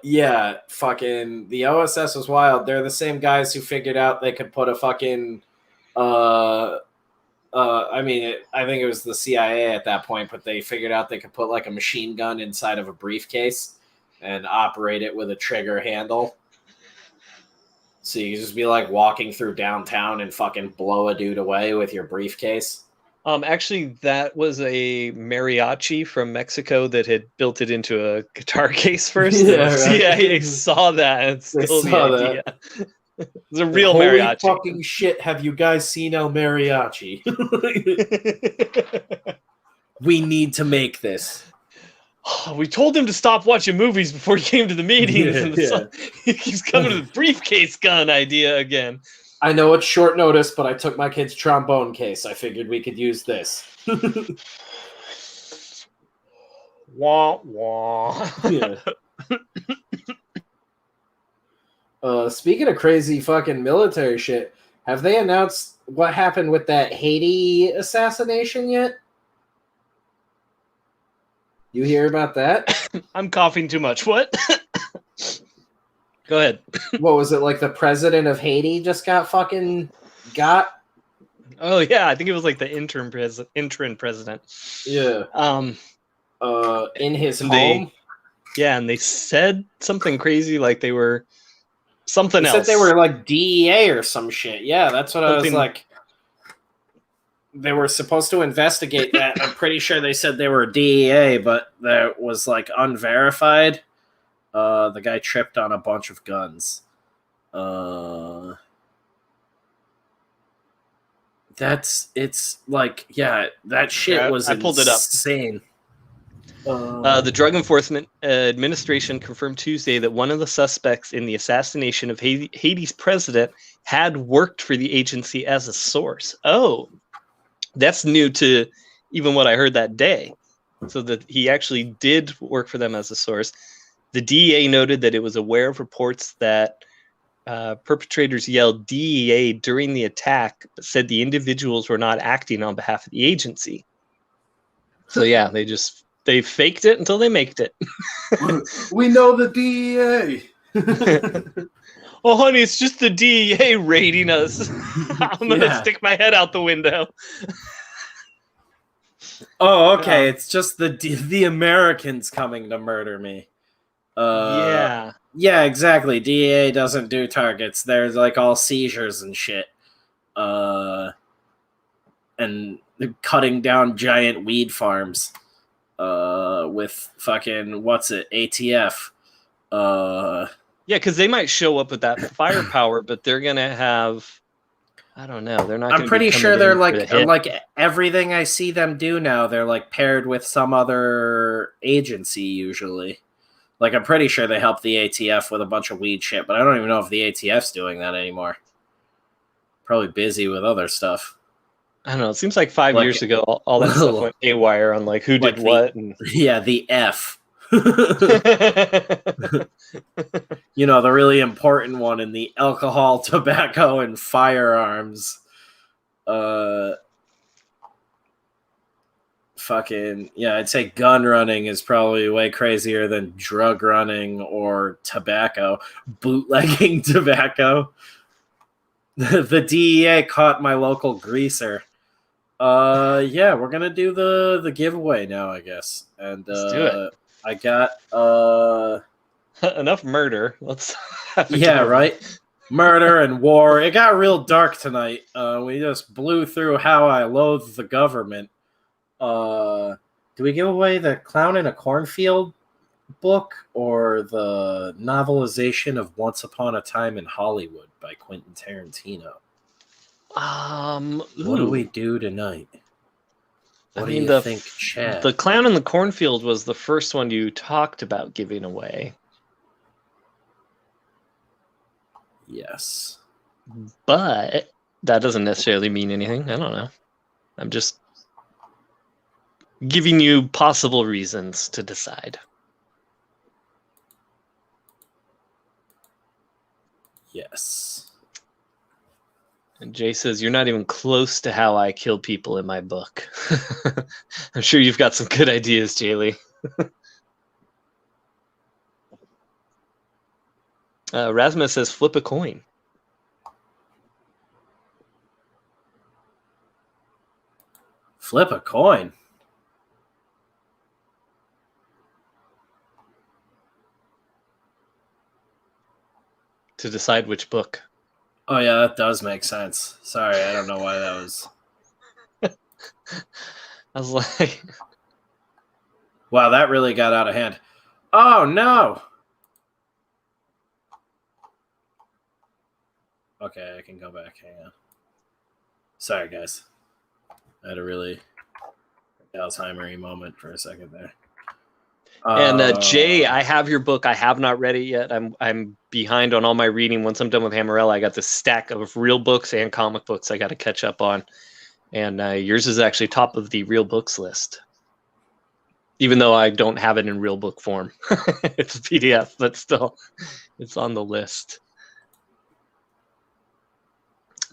Yeah, fucking the OSS was wild. They're the same guys who figured out they could put a fucking I think it was the CIA at that point, but they figured out they could put like a machine gun inside of a briefcase and operate it with a trigger handle. So you just be like walking through downtown and fucking blow a dude away with your briefcase. Actually, that was a mariachi from Mexico that had built it into a guitar case first. Yeah, right. CIA saw that and stole the idea. It's a real Holy mariachi. Fucking shit, have you guys seen El Mariachi? We need to make this. We told him to stop watching movies before he came to the meetings. He's coming to the briefcase gun idea again. I know it's short notice, but I took my kid's trombone case. I figured we could use this. Wah, wah. Yeah. Speaking of crazy fucking military shit, have they announced what happened with that Haiti assassination yet? You hear about that? I'm coughing too much. What? Go ahead. What was it, like the president of Haiti just got fucking got? Oh yeah, I think it was like the interim president. Yeah. In his home. And they said something crazy like they were something else. Said they were like DEA or some shit. Yeah, that's what I was like. They were supposed to investigate that. I'm pretty sure they said they were DEA, but that was like unverified. The guy tripped on a bunch of guns. It's like, yeah, that shit was I pulled it up. Insane. The Drug Enforcement Administration confirmed Tuesday that one of the suspects in the assassination of Haiti's president had worked for the agency as a source. Oh, that's new to even what I heard that day. So that he actually did work for them as a source. The DEA noted that it was aware of reports that perpetrators yelled DEA during the attack, but said the individuals were not acting on behalf of the agency. So yeah, they faked it until they maked it. We know the DEA. Oh, honey, it's just the DEA raiding us. I'm going to stick my head out the window. Oh, okay. It's just the Americans coming to murder me. Yeah, exactly. DEA doesn't do targets. They're like all seizures and shit. And cutting down giant weed farms. With fucking ATF. Yeah, because they might show up with that firepower, but they're gonna have, I don't know. They're not. I'm pretty sure they're like everything I see them do now. They're like paired with some other agency usually. Like I'm pretty sure they help the ATF with a bunch of weed shit, but I don't even know if the ATF's doing that anymore. Probably busy with other stuff. I don't know. It seems like 5 years ago, all that stuff went haywire on like who did what. The F. You know, the really important one in the alcohol, tobacco, and firearms. I'd say gun running is probably way crazier than drug running or tobacco. Bootlegging tobacco. The DEA caught my local greaser. We're gonna do the giveaway now, I guess. And let's do it. I got enough murder. Let's right. Murder and war. It got real dark tonight. We just blew through how I loathe the government. Do we give away the Clown in a Cornfield book or the novelization of Once Upon a Time in Hollywood by Quentin Tarantino? What do we do tonight? What do you think, Chad? The Clown in the Cornfield was the first one you talked about giving away. Yes. But that doesn't necessarily mean anything. I don't know. I'm just giving you possible reasons to decide. Yes. And Jay says, you're not even close to how I kill people in my book. I'm sure you've got some good ideas, Jaylee. Rasmus says, flip a coin. Flip a coin? To decide which book. Oh, yeah, that does make sense. Sorry, I don't know why that was... I was like... Wow, that really got out of hand. Oh, no! Okay, I can go back. Hang on. Sorry, guys. I had a really Alzheimer-y moment for a second there. And Jay, I have your book. I have not read it yet. I'm behind on all my reading. Once I'm done with Hammerella, I got this stack of real books and comic books I got to catch up on. And yours is actually top of the real books list. Even though I don't have it in real book form. It's a PDF, but still, it's on the list.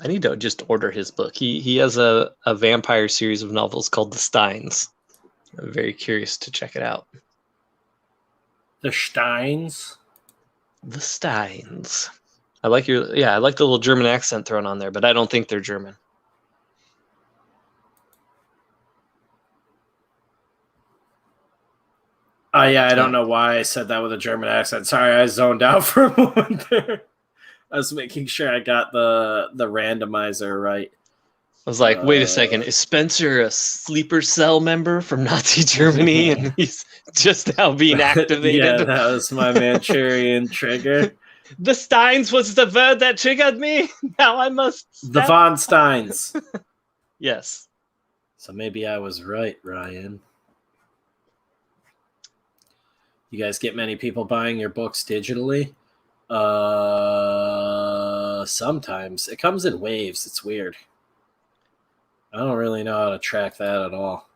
I need to just order his book. He has a vampire series of novels called The Steins. I'm very curious to check it out. The Steins? The Steins. I like the little German accent thrown on there, but I don't think they're German. Oh, yeah, I don't know why I said that with a German accent. Sorry, I zoned out for a moment there. I was making sure I got the randomizer right. I was like, wait a second, is Spencer a sleeper cell member from Nazi Germany and he's just now being activated? Yeah, that was my Manchurian trigger. The Steins was the word that triggered me. Now I must... The Von Steins. Yes. So maybe I was right, Ryan. You guys get many people buying your books digitally? Sometimes. It comes in waves. It's weird. I don't really know how to track that at all.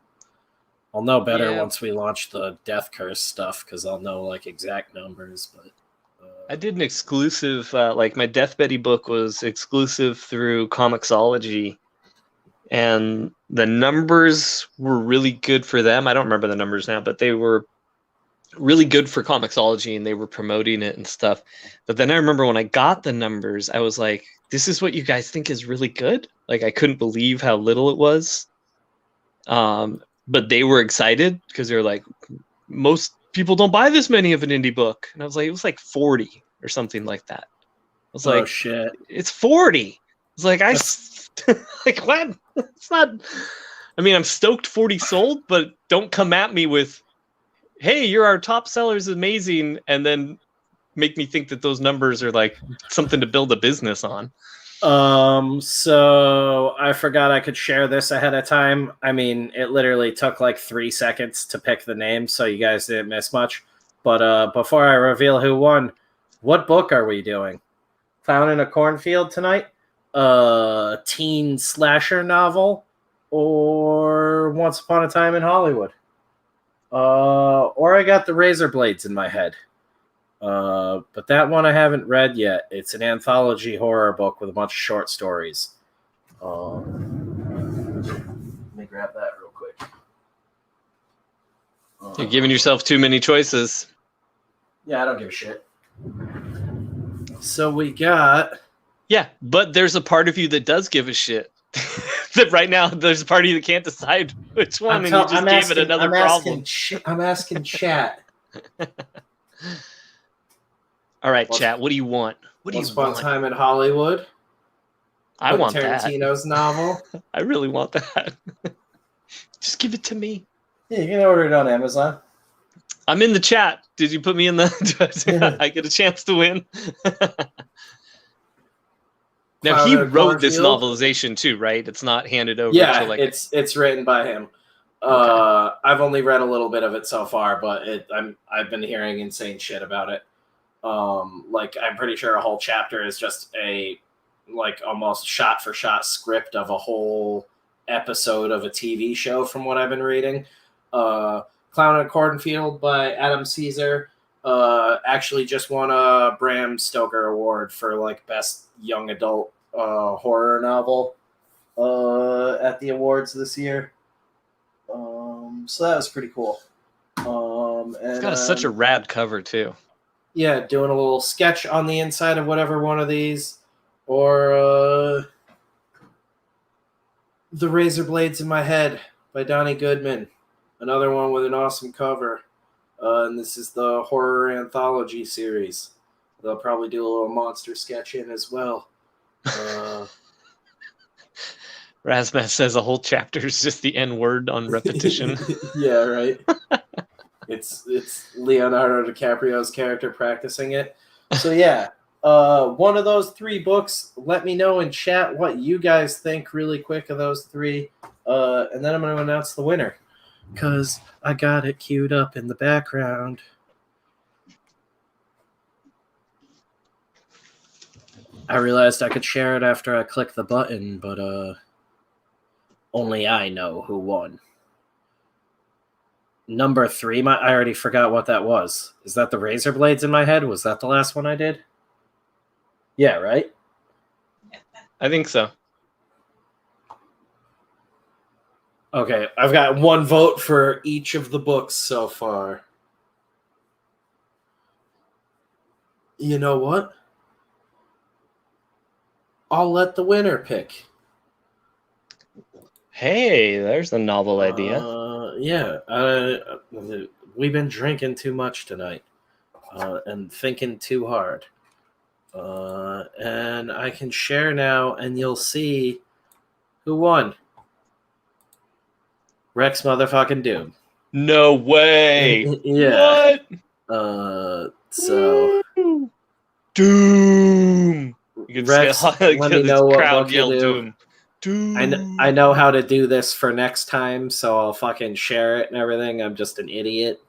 I'll know better Yeah. once we launch the Death Curse stuff, because I'll know like exact numbers. But I did an exclusive, like my Death Betty book was exclusive through Comixology, and the numbers were really good for them. I don't remember the numbers now, but they were really good for Comixology, and they were promoting it and stuff. But then I remember when I got the numbers, I was like, "This is what you guys think is really good?" Like I couldn't believe how little it was. But they were excited because they were like, most people don't buy this many of an indie book. And I was like, it was like 40 or something like that. I was like, shit, it's 40. It's like, like, what? It's not, I mean, I'm stoked 40 sold, but don't come at me with, hey, you're our top seller is amazing. And then make me think that those numbers are like something to build a business on. So I forgot I could share this ahead of time. I mean, it literally took like 3 seconds to pick the name, so you guys didn't miss much. But before I reveal who won, what book are we doing? Found in a Cornfield tonight? Teen slasher novel? Or Once Upon a Time in Hollywood? Or I got the Razor Blades in my head. But that one I haven't read yet. It's an anthology horror book with a bunch of short stories. Let me grab that real quick. You're giving yourself too many choices. Yeah, I don't give a shit. So we got... Yeah, but there's a part of you that does give a shit. That right now, there's a part of you that can't decide which one, and you just gave it another problem. I'm asking chat. All right, chat. What do you want? What do you Once Upon a want? Time in Hollywood. I want Tarantino's novel. I really want that. Just give it to me. Yeah, you can order it on Amazon. I'm in the chat. Did you put me in the? I get a chance to win. Now he wrote this novelization too, right? It's not handed over. Yeah, to like it's written by him. Okay. I've only read a little bit of it so far, but I've been hearing insane shit about it. Like I'm pretty sure a whole chapter is just a like almost shot for shot script of a whole episode of a TV show from what I've been reading. Clown at Cornfield by Adam Caesar actually just won a Bram Stoker Award for like best young adult horror novel at the awards this year. So that was pretty cool. It's got such a rad cover too. Yeah, doing a little sketch on the inside of whatever one of these, or The Razor Blades in My Head by Donnie Goodman, another one with an awesome cover, and this is the horror anthology series. They'll probably do a little monster sketch in as well. Razmat says a whole chapter is just the N word on repetition. Yeah, right. It's Leonardo DiCaprio's character practicing it. So yeah, one of those 3 books. Let me know in chat what you guys think really quick of those 3, and then I'm going to announce the winner because I got it queued up in the background. I realized I could share it after I clicked the button, but only I know who won. Number 3, I already forgot what that was. Is that the Razor Blades in My Head? Was that the last one I did? Yeah, right? I think so. Okay, I've got 1 vote for each of the books so far. You know what? I'll let the winner pick. Hey, there's a novel idea. Yeah, we've been drinking too much tonight and thinking too hard. And I can share now, and you'll see who won. Rex motherfucking Doom. No way. Yeah. What? So Doom. You can Rex, let me know what book you do. Doom. Doom. I know how to do this for next time, so I'll fucking share it and everything. I'm just an idiot,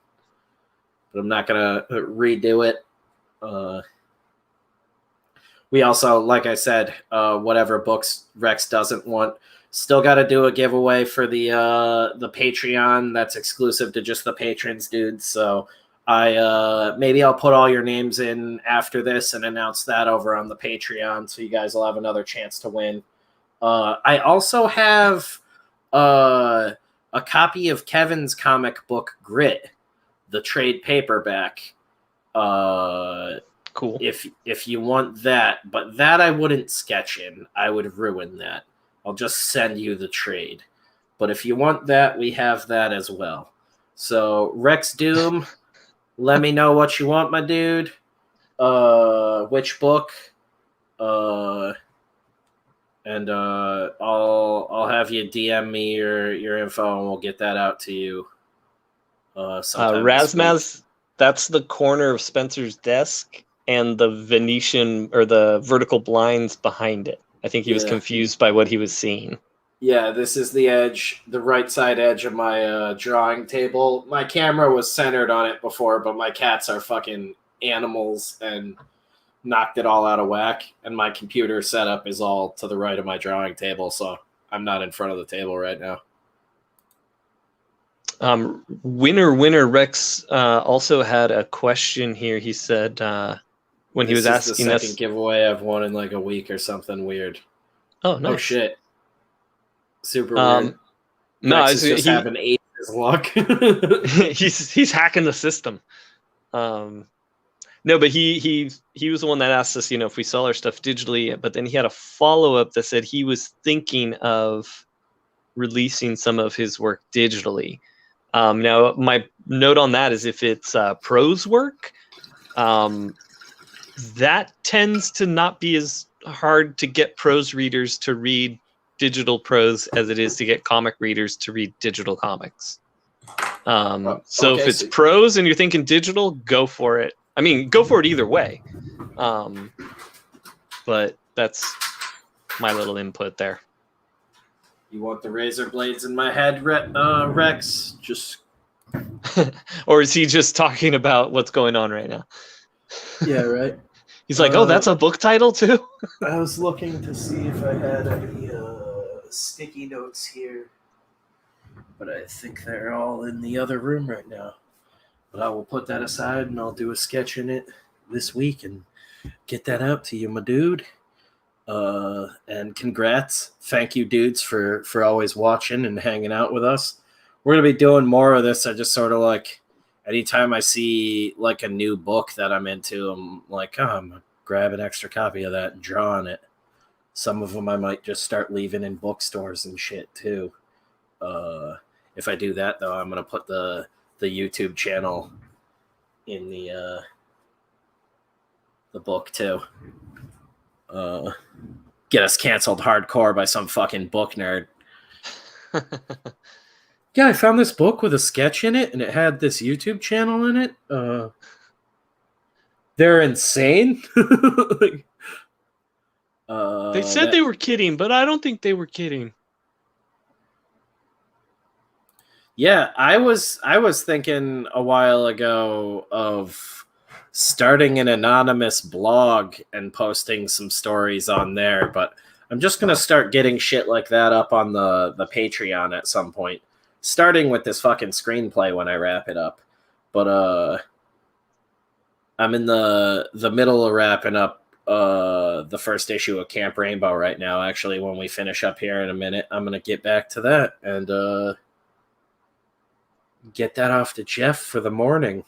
but I'm not gonna redo it. We also, like I said, whatever books Rex doesn't want, Still got to do a giveaway for the Patreon that's exclusive to just the patrons, dude. So maybe I'll put all your names in after this and announce that over on the Patreon, so you guys will have another chance to win. I also have a copy of Kevin's comic book Grit, the trade paperback. Cool. If you want that, but that I wouldn't sketch in. I would ruin that. I'll just send you the trade. But if you want that, we have that as well. So Rex Doom, let me know what you want, my dude. Which book? And I'll have you DM me your info, and we'll get that out to you. Razmaz, that's the corner of Spencer's desk and the Venetian or the vertical blinds behind it. I think he was confused by what he was seeing. Yeah, this is the edge, the right side edge of my drawing table. My camera was centered on it before, but my cats are fucking animals and knocked it all out of whack. And my computer setup is all to the right of my drawing table, so I'm not in front of the table right now. Winner Rex also had a question here. He said when he was asking the us, second giveaway I've won in like a week or something weird. Oh, nice. Oh shit! Super weird. No, Rex is just having 8 his luck. he's hacking the system. No, but he was the one that asked us, if we sell our stuff digitally. But then he had a follow-up that said he was thinking of releasing some of his work digitally. Now, my note on that is if it's prose work, that tends to not be as hard to get prose readers to read digital prose as it is to get comic readers to read digital comics. So if it's prose and you're thinking digital, go for it. I mean, go for it either way. But that's my little input there. You want the razor blades in my head, Rex? Just or is he just talking about what's going on right now? Yeah, right. He's like, oh, that's a book title too? I was looking to see if I had any sticky notes here, but I think they're all in the other room right now. But I will put that aside, and I'll do a sketch in it this week and get that out to you, my dude. And congrats. Thank you, dudes, for always watching and hanging out with us. We're going to be doing more of this. I just sort of like, anytime I see like a new book that I'm into, I'm like, oh, I'm going to grab an extra copy of that and draw on it. Some of them I might just start leaving in bookstores and shit too. If I do that, though, I'm going to put the YouTube channel in the book too. Get us canceled hardcore by some fucking book nerd. Yeah, I found this book with a sketch in it, and it had this YouTube channel in it. They're insane. They said they were kidding, but I don't think they were kidding. Yeah, I was thinking a while ago of starting an anonymous blog and posting some stories on there, but I'm just going to start getting shit like that up on the Patreon at some point, starting with this fucking screenplay when I wrap it up. But I'm in the middle of wrapping up the first issue of Camp Rainbow right now. Actually, when we finish up here in a minute, I'm going to get back to that and get that off to Jeff for the morning.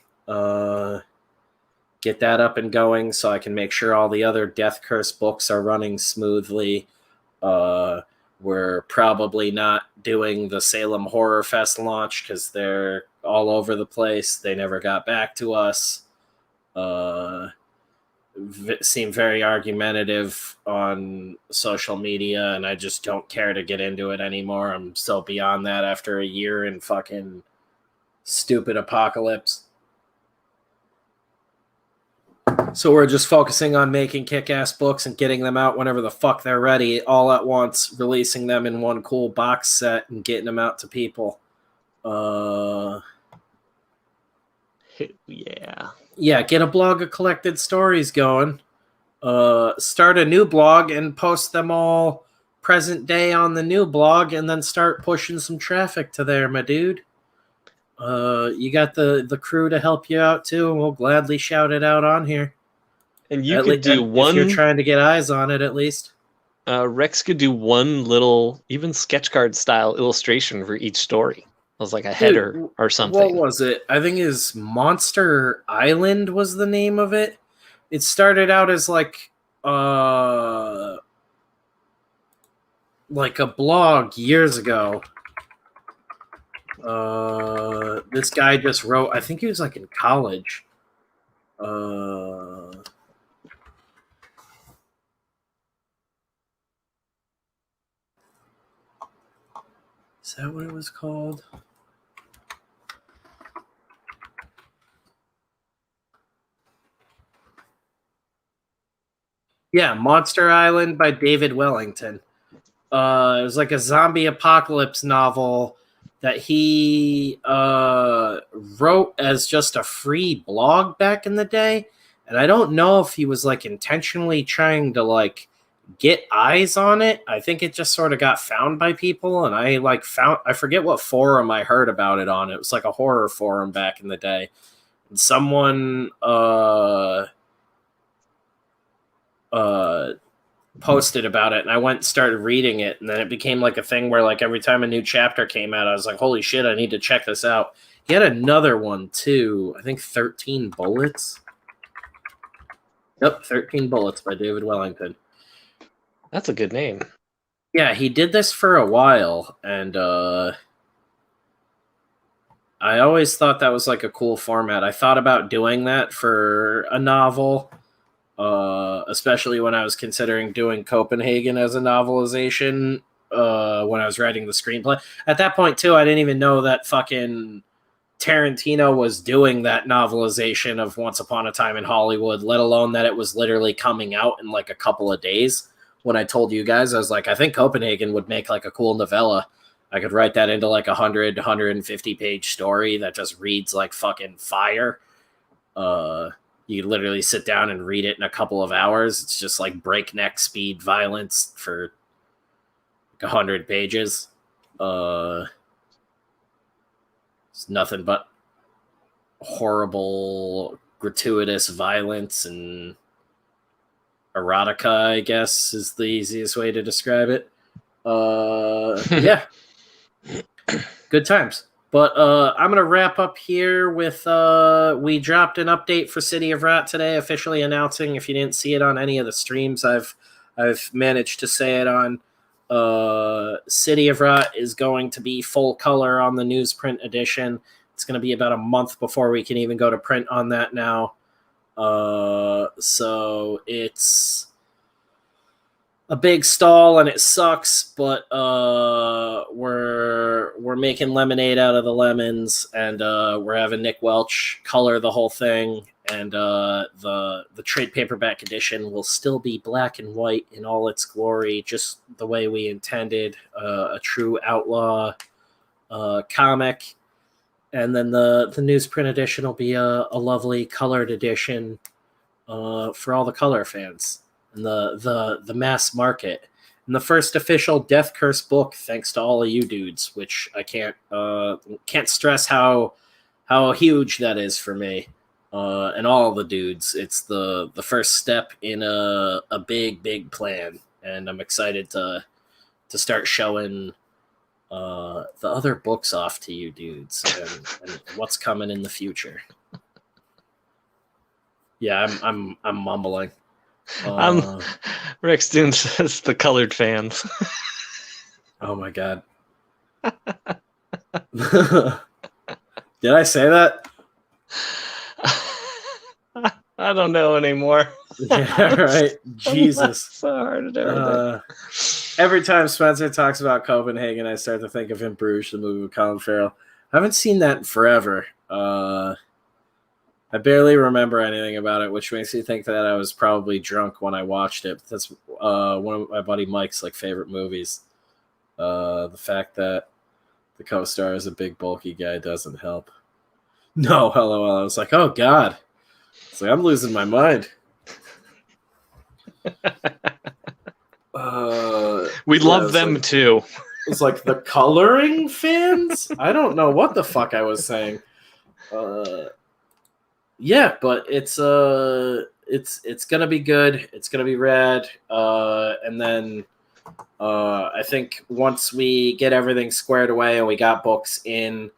Get that up and going so I can make sure all the other Death Curse books are running smoothly. We're probably not doing the Salem Horror Fest launch because they're all over the place. They never got back to us. Seem very argumentative on social media, and I just don't care to get into it anymore. I'm so beyond that after a year in fucking stupid apocalypse. So we're just focusing on making kick-ass books and getting them out whenever the fuck they're ready, all at once, releasing them in one cool box set and getting them out to people. Yeah, get a blog of collected stories going. Start a new blog and post them all present day on the new blog and then start pushing some traffic to there, my dude. You got the crew to help you out too, and we'll gladly shout it out on here. And you could do one if you're trying to get eyes on it, at least. Rex could do one little, even sketch card style illustration for each story. It was like a header or something. What was it? I think his Monster Island was the name of it. It started out as like a blog years ago. This guy just wrote, I think he was like in college. Is that what it was called? Yeah, Monster Island by David Wellington. It was like a zombie apocalypse novel that he wrote as just a free blog back in the day. And I don't know if he was like intentionally trying to like get eyes on it. I think it just sort of got found by people, and I forget what forum I heard about it on. It was like a horror forum back in the day. And someone posted about it, and I went and started reading it, and then it became like a thing where like every time a new chapter came out, I was like, holy shit, I need to check this out. He had another one too, I think 13 Bullets. Yep, 13 Bullets by David Wellington. That's a good name. Yeah, he did this for a while, and I always thought that was like a cool format. I thought about doing that for a novel, especially when I was considering doing Copenhagen as a novelization when I was writing the screenplay. At that point, too, I didn't even know that fucking Tarantino was doing that novelization of Once Upon a Time in Hollywood, let alone that it was literally coming out in like a couple of days. When I told you guys, I was like, I think Copenhagen would make like a cool novella. I could write that into like 100, 150 page story that just reads like fucking fire. You literally sit down and read it in a couple of hours. It's just like breakneck speed violence for like 100 pages. It's nothing but horrible, gratuitous violence and erotica, I guess, is the easiest way to describe it. Yeah. Good times. But I'm going to wrap up here with we dropped an update for City of Rot today, officially announcing, if you didn't see it on any of the streams I've managed to say it on, City of Rot is going to be full color on the newsprint edition. It's going to be about a month before we can even go to print on that now. So it's a big stall and it sucks, but we're making lemonade out of the lemons, and we're having Nick Welch color the whole thing, and the trade paperback edition will still be black and white in all its glory, just the way we intended, a true outlaw comic. And then the newsprint edition will be a lovely colored edition for all the color fans and the mass market. And the first official Death Curse book, thanks to all of you dudes, which I can't stress how huge that is for me and all the dudes. It's the first step in a big plan, and I'm excited to start showing the other books off to you dudes and what's coming in the future. Yeah, I'm mumbling. Rex Doom says the colored fans. Oh my god. Did I say that? I don't know anymore. Yeah, right. Jesus. So hard at everything. Every time Spencer talks about Copenhagen, I start to think of In Bruges, the movie with Colin Farrell. I haven't seen that in forever. I barely remember anything about it, which makes me think that I was probably drunk when I watched it. That's one of my buddy Mike's like favorite movies. The fact that the co-star is a big bulky guy doesn't help. No, hello. I was like, oh god. It's like I'm losing my mind. We yeah, love them too. It's like the coloring fans. I don't know what the fuck I was saying. Yeah, but it's gonna be good. It's gonna be rad. And then I think once we get everything squared away and we got books in,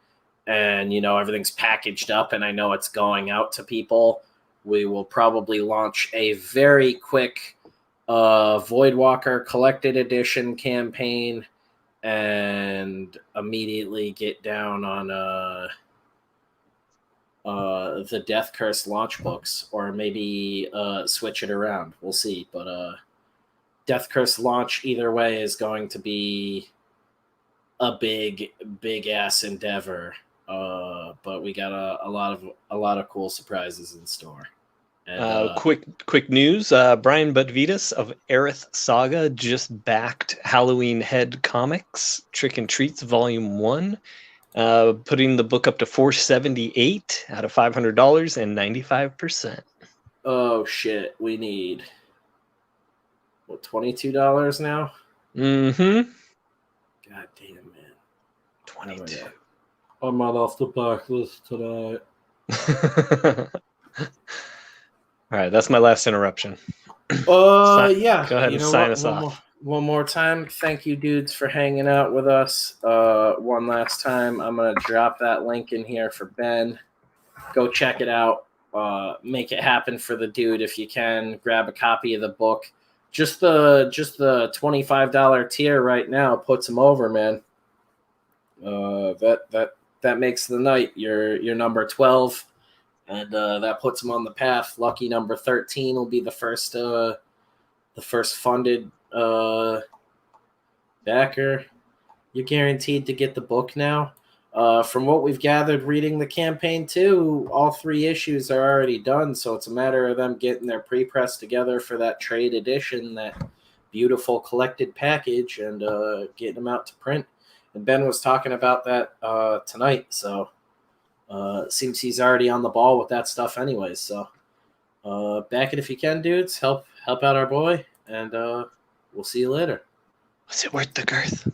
and everything's packaged up, and I know it's going out to people, we will probably launch a very quick Voidwalker Collected Edition campaign, and immediately get down on the Death Curse launch books, or maybe switch it around. We'll see. But Death Curse launch, either way, is going to be a big ass endeavor. But we got a lot of cool surprises in store. And, quick news: Brian Butvitas of Aerith Saga just backed Halloween Head Comics Trick and Treats Volume 1, putting the book up to $478 out of $500 and 95%. Oh shit! We need $22 now. Mm-hmm. God damn, man. 22. I'm not off the backlist tonight. All right, that's my last interruption. Yeah. Go ahead and sign us off. One more time. Thank you, dudes, for hanging out with us. One last time. I'm going to drop that link in here for Ben. Go check it out. Make it happen for the dude if you can. Grab a copy of the book. Just the $25 tier right now puts him over, man. That makes the night. You're number 12. And that puts him on the path. Lucky number 13 will be the first funded backer. You're guaranteed to get the book now. From what we've gathered reading the campaign too, all 3 issues are already done, so it's a matter of them getting their pre-press together for that trade edition, that beautiful collected package, and getting them out to print. And Ben was talking about that tonight, so seems he's already on the ball with that stuff anyways. So back it if you can, dudes. Help out our boy, and we'll see you later. Was it worth the girth?